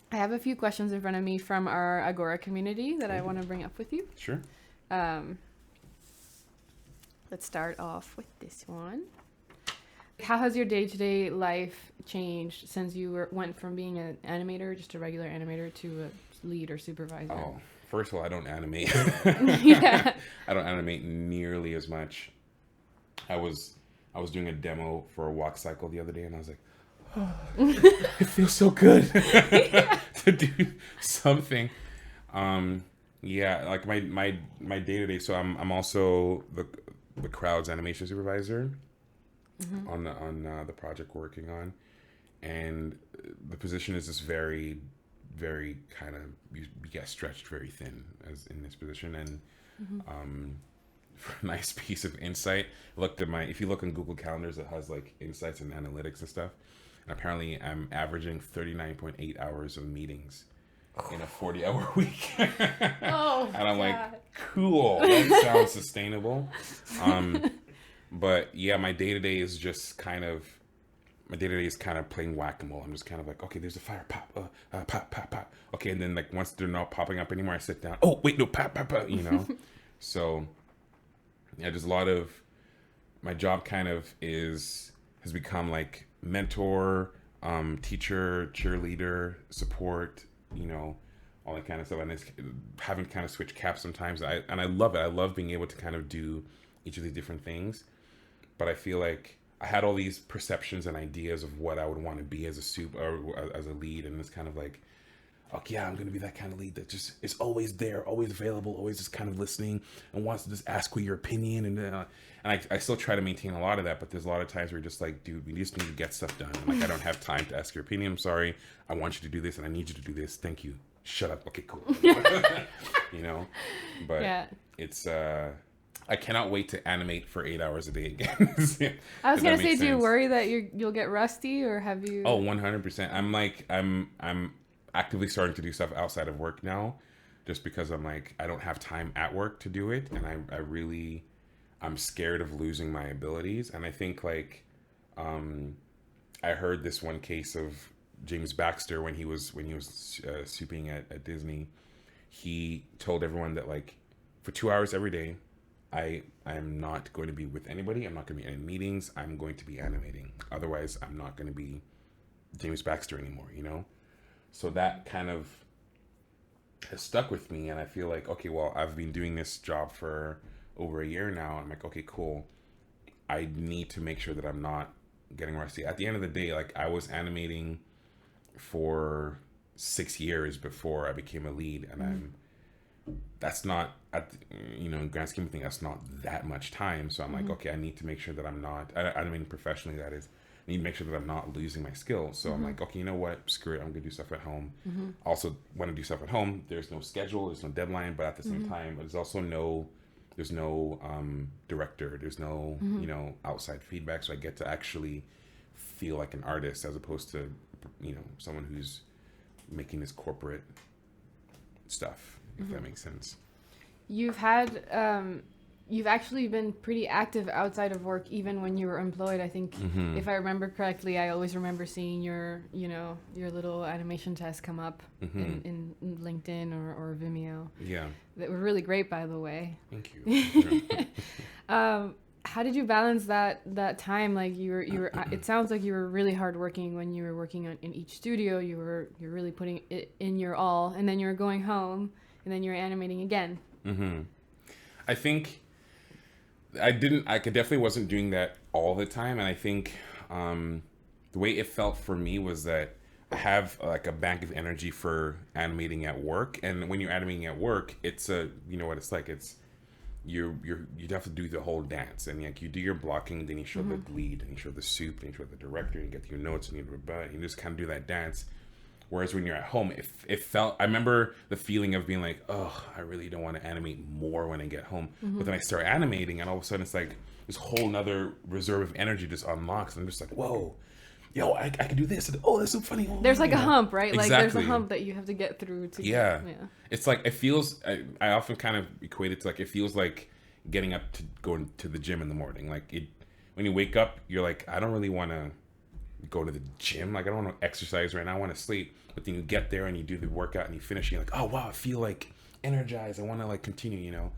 I have a few questions in front of me from our Agora community that I want to bring up with you. Sure. Let's start off with this one. How has your day-to-day life changed since you went from being an animator, just a regular animator, to a lead or supervisor? Oh, first of all, I don't animate. Yeah. I don't animate nearly as much. I was doing a demo for a walk cycle the other day, and I was like, oh, it feels so good to do something. Yeah, like my day-to-day. So I'm also the crowd's animation supervisor. Mm-hmm. on the project we're working on, and the position is just very, very kind of you get stretched very thin as in this position. And for a nice piece of insight, if you look on Google Calendars, it has like insights and analytics and stuff, and apparently I'm averaging 39.8 hours of meetings in a 40-hour week. Oh, and I'm God. like, cool, that sounds sustainable. But yeah, my day to day is just kind of playing whack-a-mole. I'm just kind of like, okay, there's a fire, pop, pop, pop, pop. Okay, and then like once they're not popping up anymore, I sit down. Oh wait, no, pop, pop, pop. You know. So yeah, there's a lot of my job kind of has become like mentor, teacher, cheerleader, support. You know, all that kind of stuff, and it's having to kind of switch caps sometimes. I love it. I love being able to kind of do each of these different things, but I feel like I had all these perceptions and ideas of what I would want to be as as a lead, and it's kind of like, okay, yeah, I'm going to be that kind of lead that just is always there, always available, always just kind of listening and wants to just ask for your opinion. And I still try to maintain a lot of that, but there's a lot of times where you're just like, dude, we just need to get stuff done. I'm like, I don't have time to ask your opinion. I'm sorry. I want you to do this and I need you to do this. Thank you. Shut up. Okay, cool. You know, but yeah. It's, I cannot wait to animate for 8 hours a day again. I was gonna say, do you worry that you'll get rusty, or have you? Oh, 100%. I'm actively starting to do stuff outside of work now, just because I'm like, I don't have time at work to do it, and I'm scared of losing my abilities. And I think like, I heard this one case of James Baxter when he was souping at Disney. He told everyone that like, for 2 hours every day, I am not going to be with anybody. I'm not going to be in any meetings. I'm going to be animating. Otherwise, I'm not going to be James Baxter anymore, you know? So that kind of has stuck with me. And I feel like, okay, well, I've been doing this job for over a year now. I'm like, okay, cool. I need to make sure that I'm not getting rusty. At the end of the day, like I was animating for 6 years before I became a lead. And that's not, in grand scheme of things, that's not that much time. So I'm like, okay, I need to make sure that I'm not, animating professionally, that is, I need to make sure that I'm not losing my skills. So I'm like, okay, you know what? Screw it. I'm going to do stuff at home. Also, when I do stuff at home, there's no schedule, there's no deadline, but at the same time, there's also no director, there's no, outside feedback. So I get to actually feel like an artist as opposed to, someone who's making this corporate stuff, if that makes sense. You've had, you've actually been pretty active outside of work, even when you were employed. I think, if I remember correctly, I always remember seeing your little animation tests come up in LinkedIn or Vimeo. Yeah. That were really great, by the way. Thank you. How did you balance that time? Like you were. It sounds like you were really hardworking when you were working in each studio. you're really putting it in your all, and then you were going home, and then you were animating again. I think I definitely wasn't doing that all the time. And I think the way it felt for me was that I have like a bank of energy for animating at work. And when you're animating at work, it's what it's like. It's you have to do the whole dance, and like you do your blocking, then you show the lead, and you show the soup, and you show the director, and you get your notes, and you just kind of do that dance. Whereas when you're at home, it felt, I remember the feeling of being like, oh, I really don't want to animate more when I get home. But then I start animating, and all of a sudden it's like this whole nother reserve of energy just unlocks. And I'm just like, whoa, yo, I can do this. And, oh, that's so funny. Oh, there's like a hump, right? Exactly. Like there's a hump that you have to get through. Yeah. It's like, it feels, I often kind of equate it to like, it feels like getting up to going to the gym in the morning. Like when you wake up, you're like, I don't really want to go to the gym. Like I don't want to exercise right now. I want to sleep. But then you get there and you do the workout and you finish. And you're like, oh wow, I feel like energized. I want to like continue,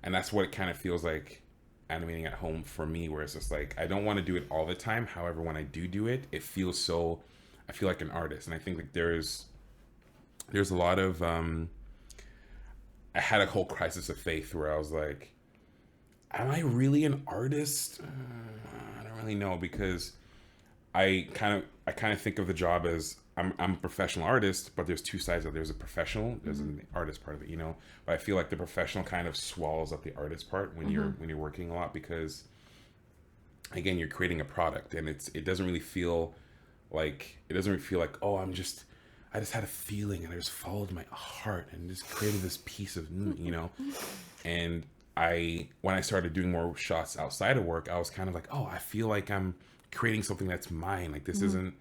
And that's what it kind of feels like animating at home for me. Where it's just like I don't want to do it all the time. However, when I do it, it feels I feel like an artist. And I think like there's a lot of I had a whole crisis of faith where I was like, am I really an artist? I don't really know, because I kind of think of the job as I'm a professional artist, but there's two sides of it. There's a professional, there's an artist part of it, But I feel like the professional kind of swallows up the artist part when you're working a lot, because again, you're creating a product, and it doesn't really feel like oh, I just had a feeling and I just followed my heart and just created this piece of And when I started doing more shots outside of work, I was kind of like, oh, I feel like I'm creating something that's mine. Like this isn't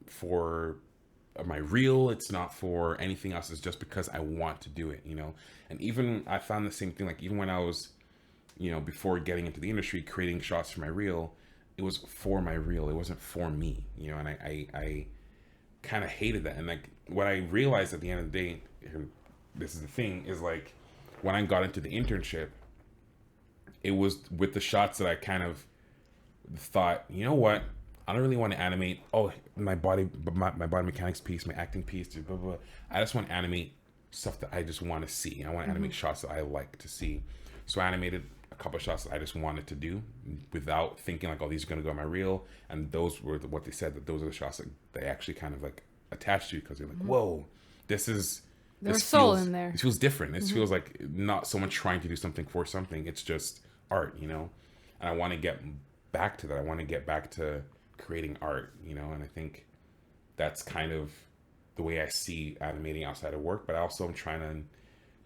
for my reel. It's not for anything else. It's just because I want to do it, And even I found the same thing, like even when I was before getting into the industry, creating shots for my reel, it was for my reel. It wasn't for me, and I kind of hated that. And like what I realized at the end of the day, this is the thing, is like when I got into the internship, it was with the shots that I kind of thought, you know what, I don't really want to animate my body mechanics piece, my acting piece, blah, blah, blah. I just want to animate stuff that I just want to see. I want to animate shots that I like to see. So I animated a couple of shots that I just wanted to do without thinking like, these are going to go on my reel. And those were what they said, that those are the shots that they actually kind of like attached to, because they're like, whoa, there's soul in there. This feels different. This feels like not someone trying to do something for something. It's just art, And I want to get back to that. I want to get back to creating art, and I think that's kind of the way I see animating outside of work. But I also am trying to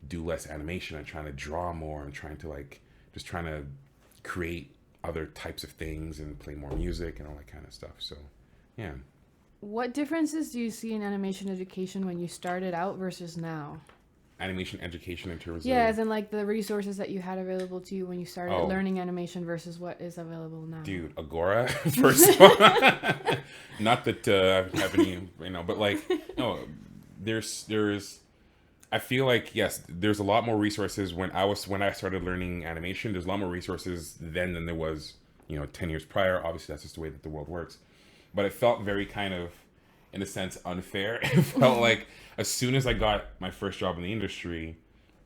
do less animation. I'm trying to draw more. I'm trying to trying to create other types of things and play more music and all that kind of stuff. So, yeah. What differences do you see in animation education when you started out versus now? Animation education in terms of... as in like the resources that you had available to you when you started learning animation versus what is available now. Dude, Agora, first of all. Not that I have any, but like, no, there's, I feel like, yes, there's a lot more resources when I started learning animation. There's a lot more resources then than there was, 10 years prior. Obviously, that's just the way that the world works. But it felt very kind of, in a sense, unfair. It felt like as soon as I got my first job in the industry,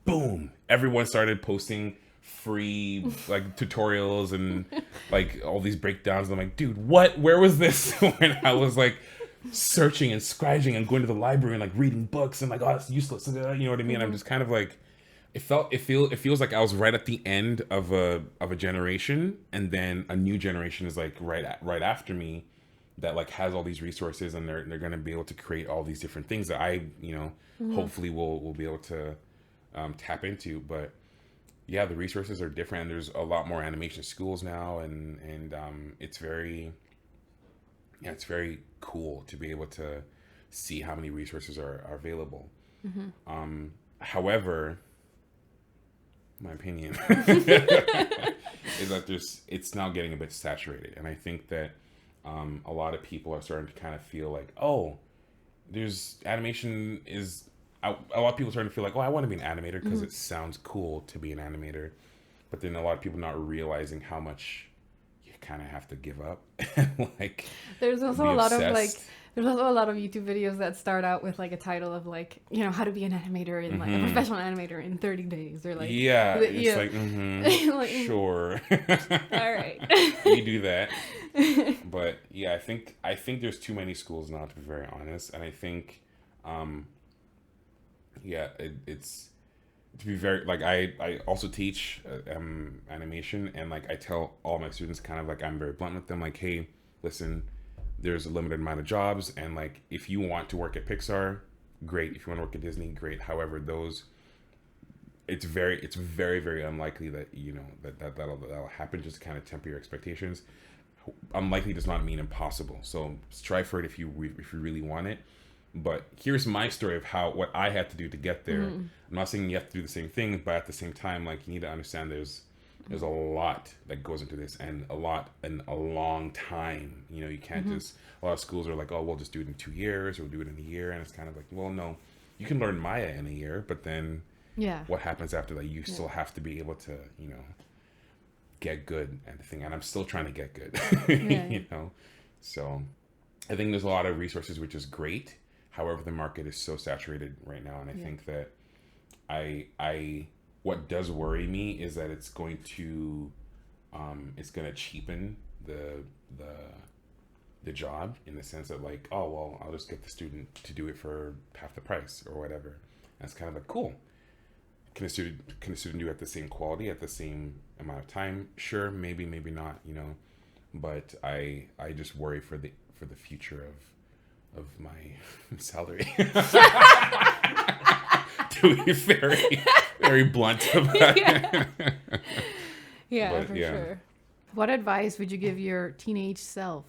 boom, everyone started posting free like tutorials and like all these breakdowns. I'm like, dude, where was this when I was like searching and scratching and going to the library and like reading books and like, it's useless. You know what I mean? I'm just kind of like, it feels like I was right at the end of a generation, and then a new generation is like right after me, that like has all these resources, and they're going to be able to create all these different things that I, hopefully will be able to tap into. But yeah, the resources are different, and there's a lot more animation schools now, and it's very cool to be able to see how many resources are available. However, my opinion is that it's now getting a bit saturated, and I think that a lot of people are starting to kind of feel like, there's animation is, a lot of people are starting to feel like, I want to be an animator because it sounds cool to be an animator. But then a lot of people not realizing how much you kind of have to give up. Like, there's also a lot of YouTube videos that start out with like a title of like, how to be an animator in like a professional animator in 30 days. They're like, it's like, sure. All right. You do that. But yeah, I think there's too many schools now, to be very honest. And I think, it's to be very, like, I also teach animation, and like I tell all my students kind of like, I'm very blunt with them, like, hey, listen, there's a limited amount of jobs, and like if you want to work at Pixar, great. If you want to work at Disney, great. However, it's very very unlikely that that'll happen. Just to kind of temper your expectations. Unlikely does not mean impossible. So strive for it if you really want it. But here's my story of what I had to do to get there. I'm not saying you have to do the same thing, but at the same time, like, you need to understand there's a lot that goes into this, and a long time. You can't just, a lot of schools are like, we'll just do it in 2 years, or we'll do it in a year. And it's kind of like, well, no, you can learn Maya in a year, but then what happens after that? You still have to be able to, get good at the thing. And I'm still trying to get good, So I think there's a lot of resources, which is great. However, the market is so saturated right now. And I think that what does worry me is that it's going to cheapen the job, in the sense that like, I'll just get the student to do it for half the price or whatever. And it's kind of like, cool. Can a student do it at the same quality, at the same amount of time? Sure, maybe not, But I just worry for the future of my salary. To be very, very blunt about it. Yeah, for sure. What advice would you give your teenage self?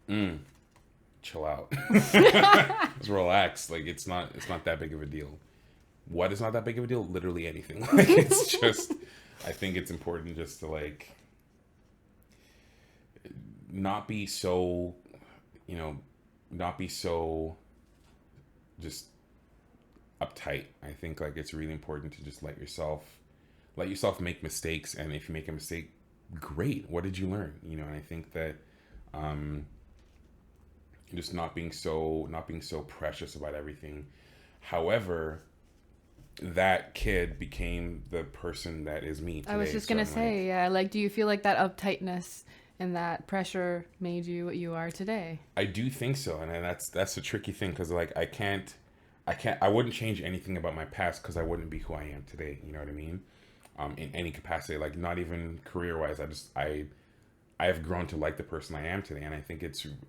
Chill out. Just relax. Like, it's not that big of a deal. what is not that big of a deal? Literally anything. Like, it's just, I think it's important just to like not be so, not be so just uptight. I think like it's really important to just let yourself make mistakes, and if you make a mistake, great. What did you learn? And I think that just not being so precious about everything. However, that kid became the person that is me today. I was just gonna say, yeah, like, do you feel like that uptightness and that pressure made you what you are today? I do think so, and that's a tricky thing, because like I wouldn't change anything about my past, because I wouldn't be who I am today. You know what I mean? In any capacity, like not even career wise. I have grown to like the person I am today, and I think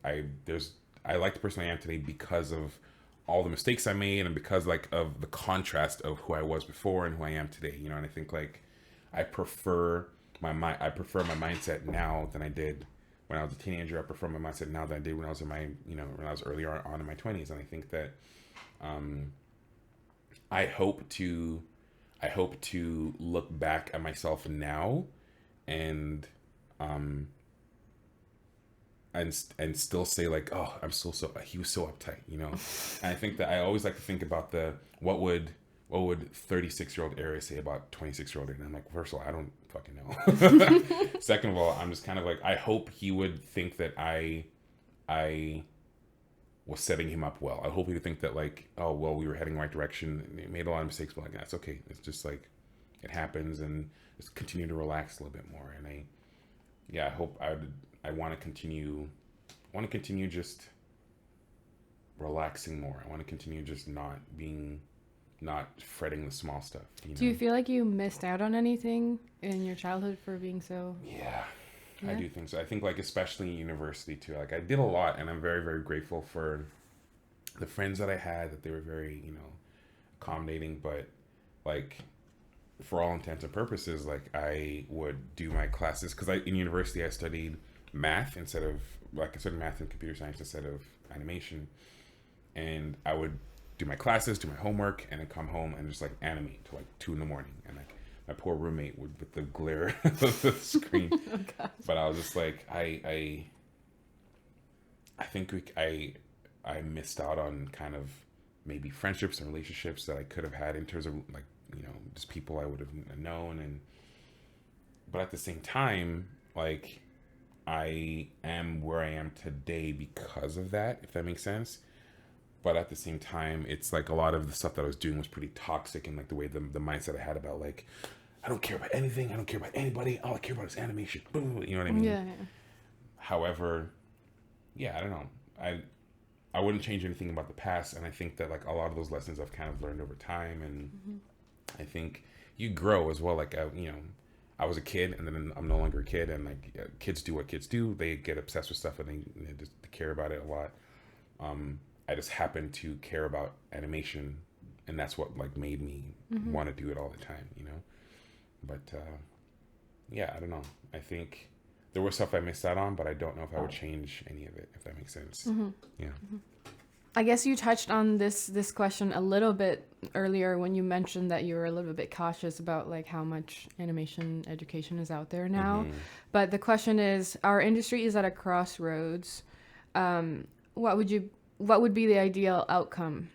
I like the person I am today because of all the mistakes I made, and because like of the contrast of who I was before and who I am today. And I think like I prefer my mindset now than I did when I was a teenager. I prefer my mindset now than I did when I was in my when I was earlier on in my 20s. And I think that I hope to look back at myself now and still say like, oh, he was so uptight, And I think that I always like to think about what would 36-year-old Ere say about 26-year-old Ere? And I'm like, first of all, I don't fucking know. Second of all, I'm just kind of like, I hope he would think that I was setting him up well. I hope he would think that like, oh, well, we were heading the right direction, and he made a lot of mistakes, but like, that's okay. It's just like, it happens, and just continue to relax a little bit more. And I want to continue just relaxing more. I want to continue just not fretting the small stuff. Do you feel like you missed out on anything in your childhood for being so? Yeah, I do think so. I think like especially in university too. Like I did a lot, and I'm very, very grateful for the friends that I had, that they were very, accommodating. But like, for all intents and purposes, like I would do my classes, because in university I studied math I studied math and computer science instead of animation, and I would do my classes, do my homework, and then come home and just like animate till like 2 a.m. And like my poor roommate would, with the glare of the screen. Oh, God. But I was just like, I think I missed out on kind of maybe friendships and relationships that I could have had in terms of like, just people I would have known. But at the same time, like, I am where I am today because of that, if that makes sense. But at the same time, it's like a lot of the stuff that I was doing was pretty toxic, and like the way the mindset I had about like, I don't care about anything, I don't care about anybody, all I care about is animation. You know what I mean? Yeah. However, yeah, I don't know. I wouldn't change anything about the past, and I think that like a lot of those lessons I've kind of learned over time, and I think you grow as well. Like I was a kid, and then I'm no longer a kid, and like kids do what kids do. They get obsessed with stuff, and they just care about it a lot. I just happen to care about animation, and that's what like made me want to do it all the time, But yeah, I don't know. I think there was stuff I missed out on, but I don't know if I would change any of it, if that makes sense. Yeah. I guess you touched on this question a little bit earlier when you mentioned that you were a little bit cautious about like how much animation education is out there now. But the question is, our industry is at a crossroads. What would be the ideal outcome?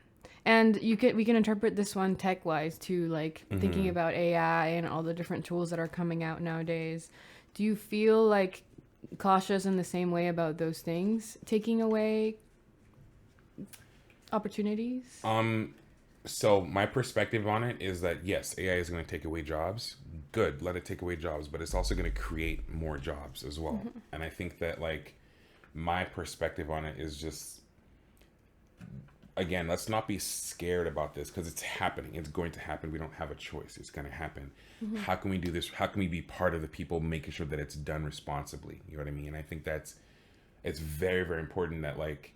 And we can interpret this one tech-wise too, like thinking about AI and all the different tools that are coming out nowadays. Do you feel like cautious in the same way about those things taking away opportunities? So my perspective on it is that yes, AI is going to take away jobs. Good, let it take away jobs, but it's also going to create more jobs as well. And I think that like my perspective on it is just, again, let's not be scared about this, because it's happening. It's going to happen. We don't have a choice. It's going to happen. How can we do this? How can we be part of the people making sure that it's done responsibly? You know what I mean? And I think it's very, very important that like,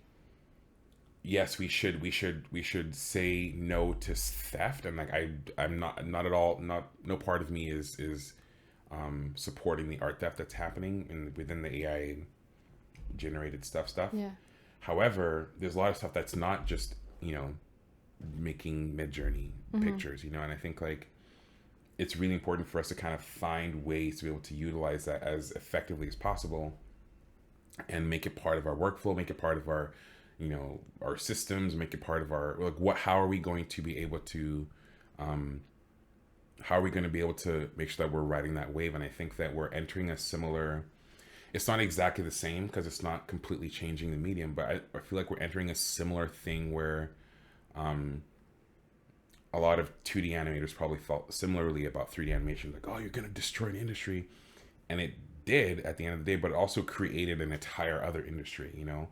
yes, we should say no to theft. And like, I'm not at all, no part of me is supporting the art theft that's happening within the AI generated stuff. Yeah. However, there's a lot of stuff that's not just, making Mid-Journey pictures, you know, and I think like it's really important for us to kind of find ways to be able to utilize that as effectively as possible and make it part of our workflow, make it part of our, you know, our systems, make it part of our, like, how are we going to be able to, how are we going to be able to make sure that we're riding that wave? And I think that we're entering a similar, it's not exactly the same because it's not completely changing the medium, but I feel like we're entering a similar thing where a lot of 2D animators probably felt similarly about 3D animation, like, oh, you're going to destroy an industry. And it did at the end of the day, but it also created an entire other industry, you know?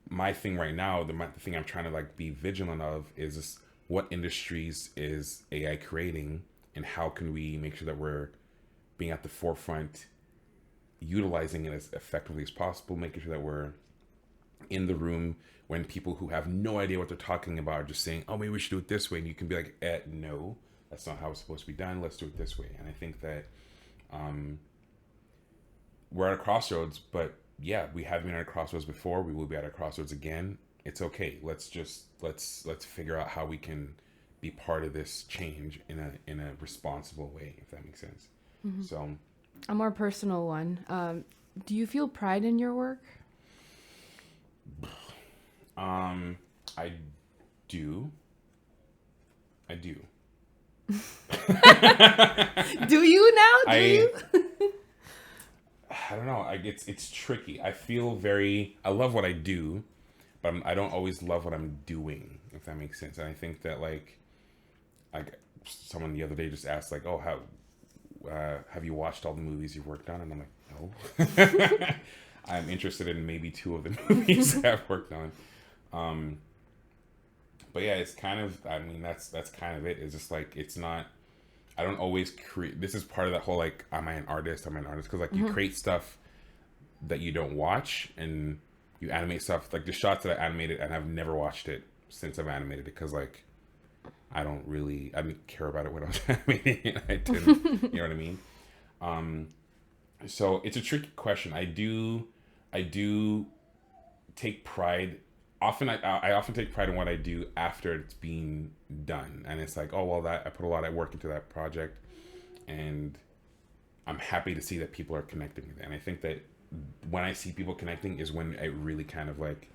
My thing right now, the thing I'm trying to like be vigilant of is this, what industries is AI creating and how can we make sure that we're being at the forefront, utilizing it as effectively as possible, making sure that we're in the room when people who have no idea what they're talking about are just saying, oh, maybe we should do it this way. And you can be like, no, that's not how it's supposed to be done. Let's do it this way. And I think that we're at a crossroads, but yeah, we have been at a crossroads before. We will be at a crossroads again. It's okay. Let's figure out how we can be part of this change in a responsible way, if that makes sense. Mm-hmm. So, a more personal one. Do you feel pride in your work? I do. Do you now? Do you? I don't know. It's tricky. I love what I do, but I don't always love what I'm doing, if that makes sense. And I think that like someone the other day just asked like, oh, how have you watched all the movies you've worked on? And I'm like, no. I'm interested in maybe 2 of the movies that I've worked on. But yeah, it's kind of, I mean, that's kind of it. It's just like, it's not, I don't always create, this is part of that whole, like, am I an artist? Because like you create stuff that you don't watch and you animate stuff, like the shots that I animated and I've never watched it since I've animated it. Cause like, I didn't care about it when I was animating it. I didn't, you know what I mean? So it's a tricky question. I do take pride. Often I often take pride in what I do after it's being done. And it's like, oh, well, I put a lot of work into that project and I'm happy to see that people are connecting with it. And I think that when I see people connecting is when it really kind of like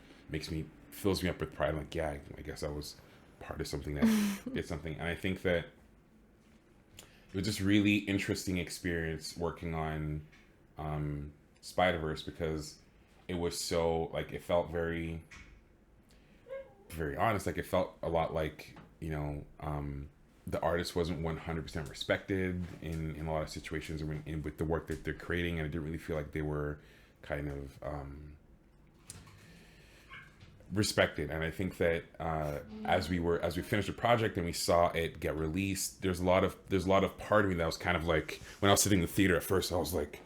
fills me up with pride. I'm like, yeah, I guess I was part of something that did something. And I think that it was just really interesting experience working on Spiderverse because it was so like, it felt very, very honest. Like it felt a lot like, you know, the artist wasn't 100% respected in a lot of situations with the work that they're creating. And I didn't really feel like they were kind of respected. And I think that as we finished the project and we saw it get released, there's a lot of part of me that was kind of like, when I was sitting in the theater at first, I was like,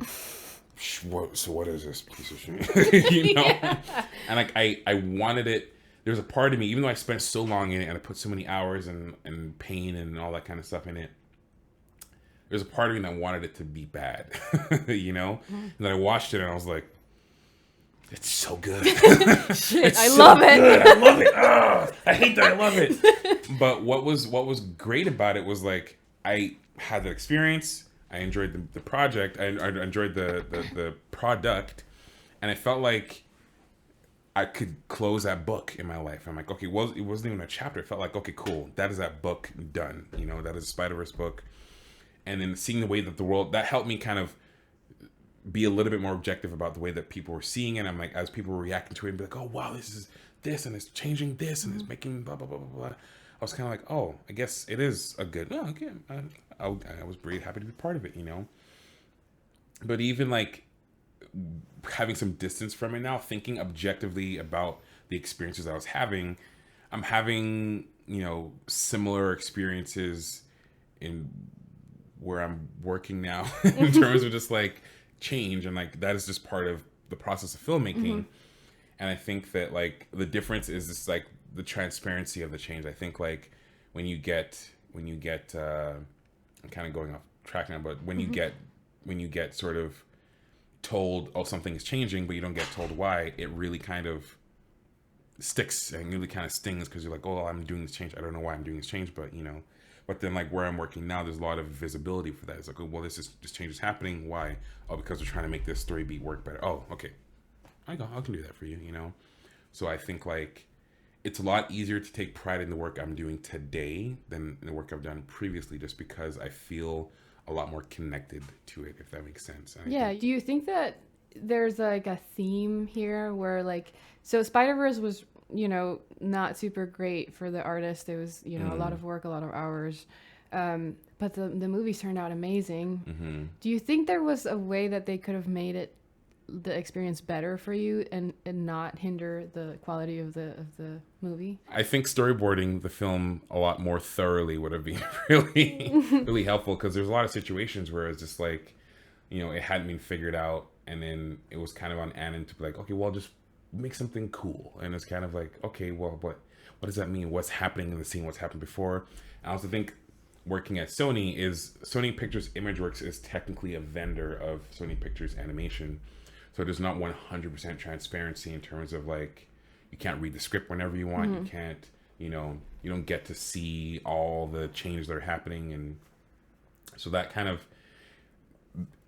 what is this piece of shit? You know? Yeah. And like I wanted it. There's a part of me, even though I spent so long in it and I put so many hours and pain and all that kind of stuff in it, there's a part of me that wanted it to be bad, you know? And then I watched it and I was like, it's so good. Shit, I love it. I love it. Oh, I hate that I love it. But what was great about it was like, I had that experience. I enjoyed the project. I enjoyed the product. And I felt like I could close that book in my life. I'm like, okay, well, it wasn't even a chapter. It felt like, okay, cool. That is that book done. You know, that is a Spider-Verse book. And then seeing the way that the world, that helped me kind of be a little bit more objective about the way that people were seeing it. I'm like, as people were reacting to it, and be like, oh, wow, this is this, and it's changing this, and it's making blah, blah, blah, blah, blah. I was kind of like, oh, I guess it is a good, oh, okay. I was really happy to be part of it, you know? But even like, having some distance from it now, thinking objectively about the experiences I was having, I'm having, you know, similar experiences in where I'm working now in terms of just like change. And like, that is just part of the process of filmmaking. And I think that like the difference is just like the transparency of the change. I think like when you get I'm kind of going off track now, but when you get sort of told, oh, something is changing, but you don't get told why, it really kind of sticks and really kind of stings, because you're like, oh, I'm doing this change. I don't know why I'm doing this change, but but then like where I'm working now, there's a lot of visibility for that. It's like, oh, well, this change is happening. Why? Oh, because we're trying to make this story beat work better. Oh, okay. I can do that for you, So I think like it's a lot easier to take pride in the work I'm doing today than the work I've done previously, just because I feel a lot more connected to it, if that makes sense. Do you think that there's like a theme here where like, so Spider-Verse was, not super great for the artist. It was, a lot of work, a lot of hours. But the movies turned out amazing. Mm-hmm. Do you think there was a way that they could have made the experience better for you and not hinder the quality of the movie? I think storyboarding the film a lot more thoroughly would have been really, really helpful, because there's a lot of situations where it's just like, it hadn't been figured out, and then it was kind of on Annan to be like, okay, well, just make something cool. And it's kind of like, okay, well, what does that mean? What's happening in the scene? What's happened before? I also think working at Sony Pictures Imageworks is technically a vendor of Sony Pictures Animation. So there's not 100% transparency in terms of like, you can't read the script whenever you want. You can't, you don't get to see all the changes that are happening. And so that kind of,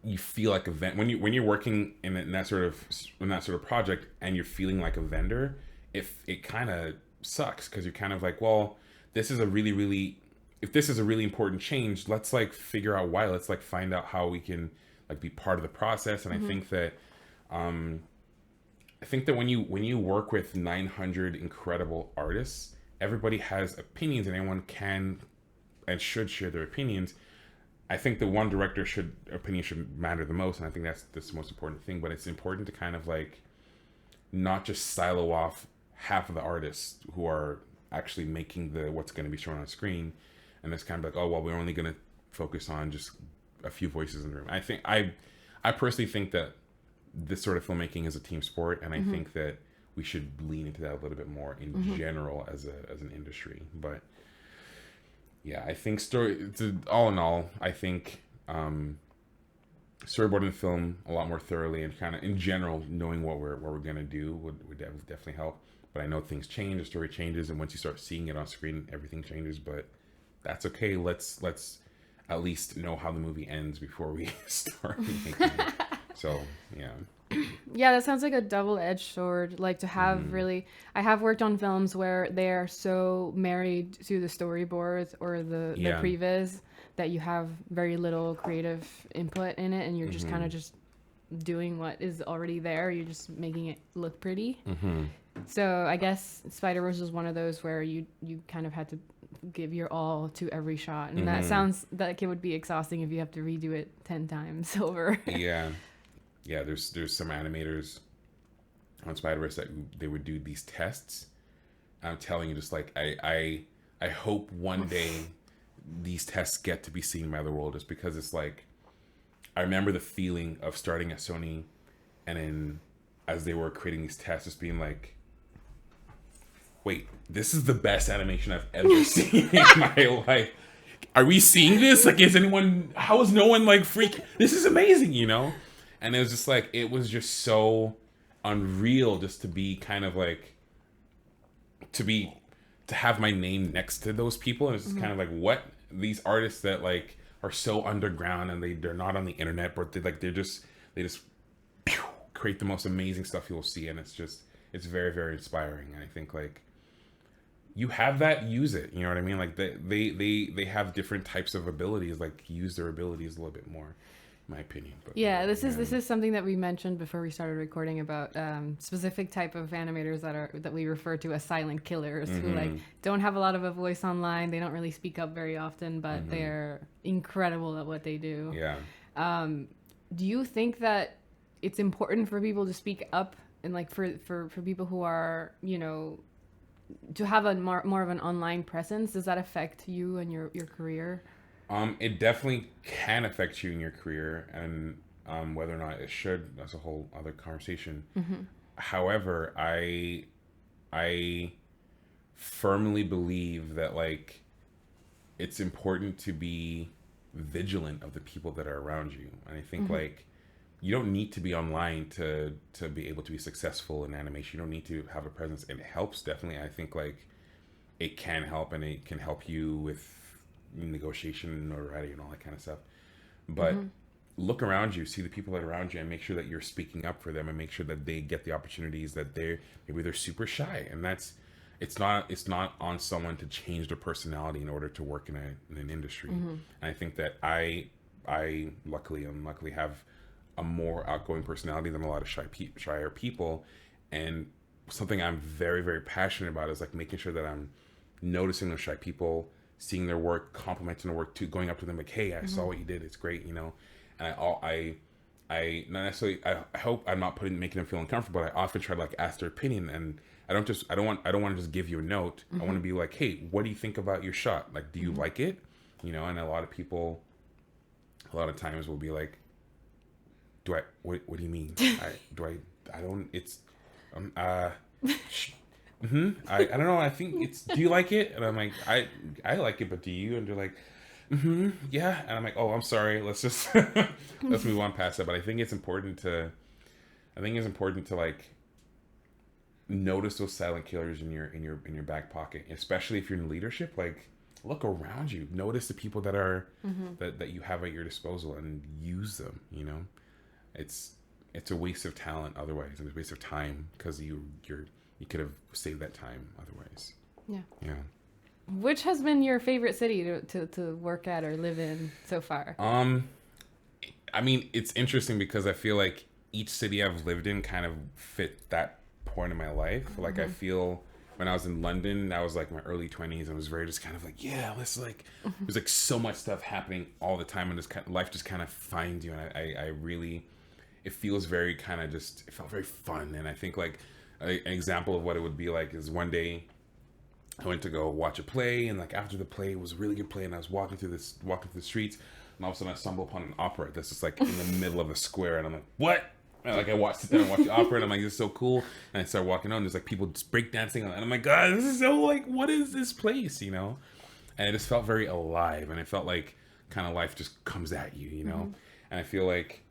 you feel like a when you're working in that sort of project and you're feeling like a vendor, if it kind of sucks, because you're kind of like, well, this is a really important change, let's like figure out why. Let's like find out how we can like be part of the process. And I think that when you work with 900 incredible artists, everybody has opinions and everyone can and should share their opinions. I think the one director opinion should matter the most, and I think that's the most important thing. But it's important to kind of like not just silo off half of the artists who are actually making what's going to be shown on screen, and it's kind of like, oh well, we're only going to focus on just a few voices in the room. I personally think that this sort of filmmaking is a team sport, and I think that we should lean into that a little bit more in general as an industry. But yeah, I think all in all, I think storyboarding the film a lot more thoroughly and kind of in general knowing what we're gonna do would definitely help. But I know things change, the story changes, and once you start seeing it on screen, everything changes. But that's okay. Let's at least know how the movie ends before we start making it. So yeah. Yeah, that sounds like a double-edged sword. Like to have I have worked on films where they are so married to the storyboards or the previs that you have very little creative input in it, and you're just kind of just doing what is already there. You're just making it look pretty. So I guess Spider-Verse is one of those where you kind of had to give your all to every shot, and that sounds like it would be exhausting if you have to redo it 10 times over. Yeah, there's some animators on Spider-Verse that they would do these tests. I'm telling you, just like I hope one day these tests get to be seen by the world, just because it's like, I remember the feeling of starting at Sony, and then as they were creating these tests, just being like, wait, this is the best animation I've ever seen in my life. Are we seeing this? Like, how is no one like freaking? This is amazing, And it was just like, it was just so unreal just to be kind of like, to have my name next to those people. And it's just kind of like, what? These artists that like are so underground and they're not on the internet, but they just create the most amazing stuff you'll see. And it's very, very inspiring. And I think like, you have that, use it. You know what I mean? Like they have different types of abilities, like use their abilities a little bit more. My opinion. But this is something that we mentioned before we started recording about specific type of animators that we refer to as silent killers, who like don't have a lot of a voice online. They don't really speak up very often, but they're incredible at what they do. Do you think that it's important for people to speak up, and like for people who are to have a more of an online presence? Does that affect you and your career? It definitely can affect you in your career, and whether or not it should, that's a whole other conversation. However, I firmly believe that like it's important to be vigilant of the people that are around you, and I think like you don't need to be online to be able to be successful in animation. You don't need to have a presence. And it helps, definitely. I think like it can help, and it can help you with negotiation, notoriety, and all that kind of stuff. But look around you, see the people that are around you, and make sure that you're speaking up for them, and make sure that they get the opportunities that they're super shy. And it's not on someone to change their personality in order to work in an industry. And I think that I luckily have a more outgoing personality than a lot of shyer people. And something I'm very, very passionate about is like making sure that I'm noticing those shy people, seeing their work, complimenting their work too, going up to them like, hey, I saw what you did, it's great, you know. And I not necessarily, I hope I'm not making them feel uncomfortable, but I often try to like ask their opinion. And I don't want to just give you a note. I want to be like, hey, what do you think about your shot? Like, do you like it? You know. And a lot of people, a lot of times will be like, what do you mean? I don't know. I think it's, do you like it? And I'm like, I like it, but do you? And they're like, yeah. And I'm like, oh, I'm sorry. Let's just, let's move on past that. But I think it's important to like notice those silent killers in your back pocket, especially if you're in leadership. Like, look around you, notice the people that are, that you have at your disposal, and use them, you know. It's a waste of talent otherwise, and it's a waste of time, because you could have saved that time otherwise. Yeah. Which has been your favorite city to work at or live in so far? I mean, it's interesting because I feel like each city I've lived in kind of fit that point in my life. Like, I feel when I was in London, that was like my early 20s. I was very just kind of like, yeah, let's like, there's like so much stuff happening all the time, and this life just kind of finds you. And I really, it feels very kind of just, it felt very fun. And I think like an example of what it would be like is one day I went to go watch a play, and like after the play, it was a really good play, and I was walking through the streets, and all of a sudden I stumble upon an opera that's just like in the middle of a square, and I'm like, what? And like I sit there and watch the opera, and I'm like, this is so cool. And I start walking on, there's like people just breakdancing, and I'm like, God, this is so like, what is this place, you know? And it just felt very alive, and it felt like kind of life just comes at you, you know? And I feel like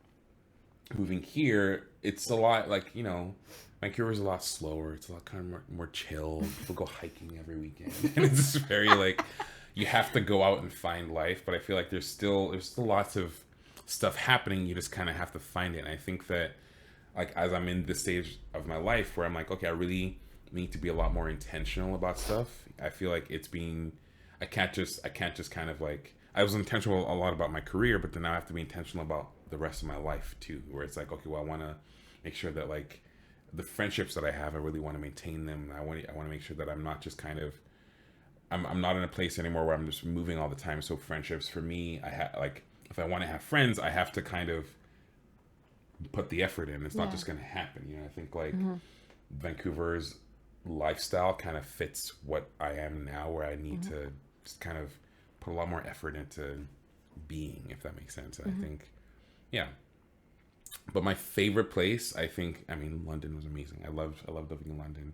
moving here, it's a lot like, you know, Vancouver's a lot slower. It's a lot kind of more chill. People go hiking every weekend, and it's just very like, you have to go out and find life. But I feel like there's still lots of stuff happening. You just kind of have to find it. And I think that like as I'm in this stage of my life where I'm like, okay, I really need to be a lot more intentional about stuff. I feel like I can't just kind of like, I was intentional a lot about my career, but then now I have to be intentional about the rest of my life too, where it's like, okay, well, I want to make sure that like the friendships that I have, I really want to maintain them. I want to make sure that I'm not just kind of, I'm not in a place anymore where I'm just moving all the time. So friendships for me, I have like, if I want to have friends, I have to kind of put the effort in. It's not just going to happen. You know, I think like Vancouver's lifestyle kind of fits what I am now, where I need to just kind of put a lot more effort into being, if that makes sense. And I think, yeah. But my favorite place, I think, I mean, London was amazing. I loved living in London.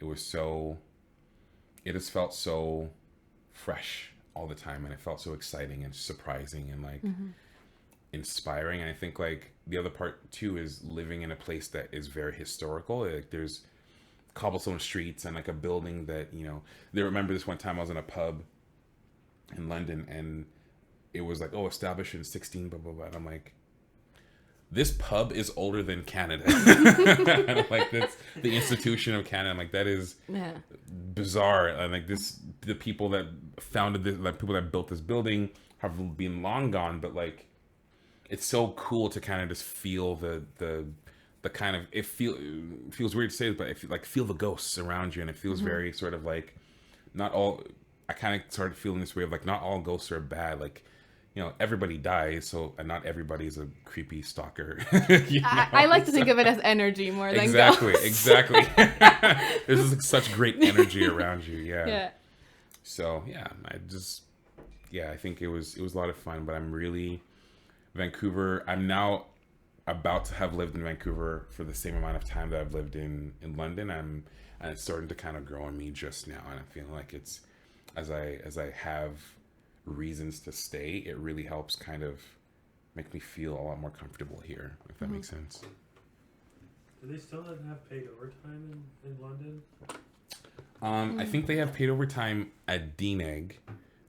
It just felt so fresh all the time, and it felt so exciting and surprising and like inspiring. And I think like the other part too is living in a place that is very historical. Like there's cobblestone streets and like a building that, you know, they remember this one time I was in a pub in London, and it was like, oh, established in 16 blah blah blah. And I'm like, this pub is older than Canada. And I'm like, that's the institution of Canada. I'm like, that is bizarre. And like the people that founded this, like people that built this building have been long gone, but like, it's so cool to kind of just feel the kind of, it feels weird to say this, but if like feel the ghosts around you, and it feels very sort of like, not all, I kind of started feeling this way of like, not all ghosts are bad. Like, you know, everybody dies, so and not everybody's a creepy stalker. You know? I like to think of it as energy more than exactly. There's like such great energy around you. Yeah. So yeah, I think it was a lot of fun. But I'm really Vancouver. I'm now about to have lived in Vancouver for the same amount of time that I've lived in London. And it's starting to kind of grow on me just now, and I'm feeling like it's as I have reasons to stay, it really helps kind of make me feel a lot more comfortable here, if that makes sense. Do they still have paid overtime in London? I think they have paid overtime at DNEG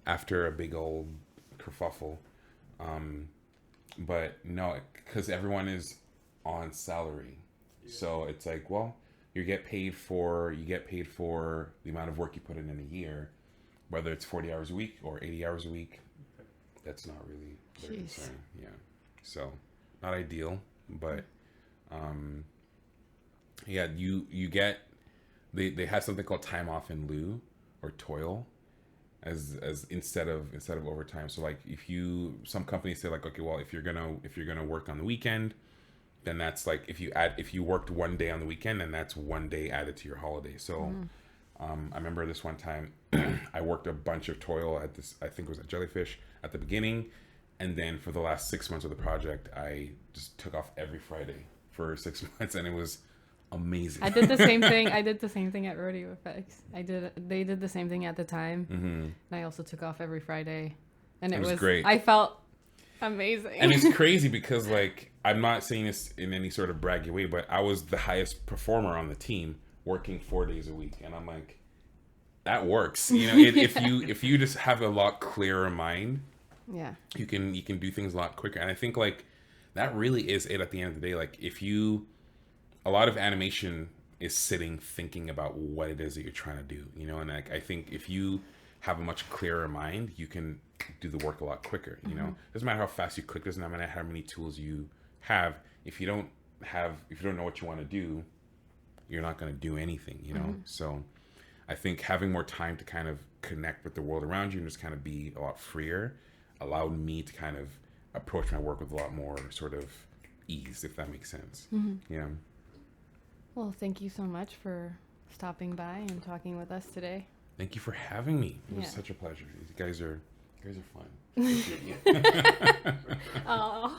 after a big old kerfuffle. But no, because everyone is on salary. Yeah. So it's like, well, you get paid for the amount of work you put in a year, whether it's 40 hours a week or 80 hours a week. Okay. That's not really very concerning. Yeah. So not ideal, but yeah, you get they have something called time off in lieu or toil as instead of overtime. So like some companies say like, okay, well, if you're gonna work on the weekend, then that's like if you worked one day on the weekend, then that's one day added to your holiday. So I remember this one time I worked a bunch of toil at this, I think it was at Jellyfish at the beginning, and then for the last 6 months of the project I just took off every Friday for 6 months, and it was amazing. I did the same thing. I did the same thing at Rodeo Effects. They did the same thing at the time, and I also took off every Friday, and it was great. I felt amazing. And it's crazy because like I'm not saying this in any sort of braggy way, but I was the highest performer on the team, working 4 days a week, and I'm like, that works. You know, if you just have a lot clearer mind, yeah, you can do things a lot quicker. And I think like that really is it at the end of the day. Like a lot of animation is sitting thinking about what it is that you're trying to do, you know, and like I think if you have a much clearer mind, you can do the work a lot quicker, you know. Doesn't matter how fast you click, doesn't matter how many tools you have. If you don't know what you want to do, you're not going to do anything, you know. So I think having more time to kind of connect with the world around you and just kind of be a lot freer allowed me to kind of approach my work with a lot more sort of ease, if that makes sense. Yeah. Well, thank you so much for stopping by and talking with us today. Thank you for having me. It was such a pleasure. You guys are fun. Oh.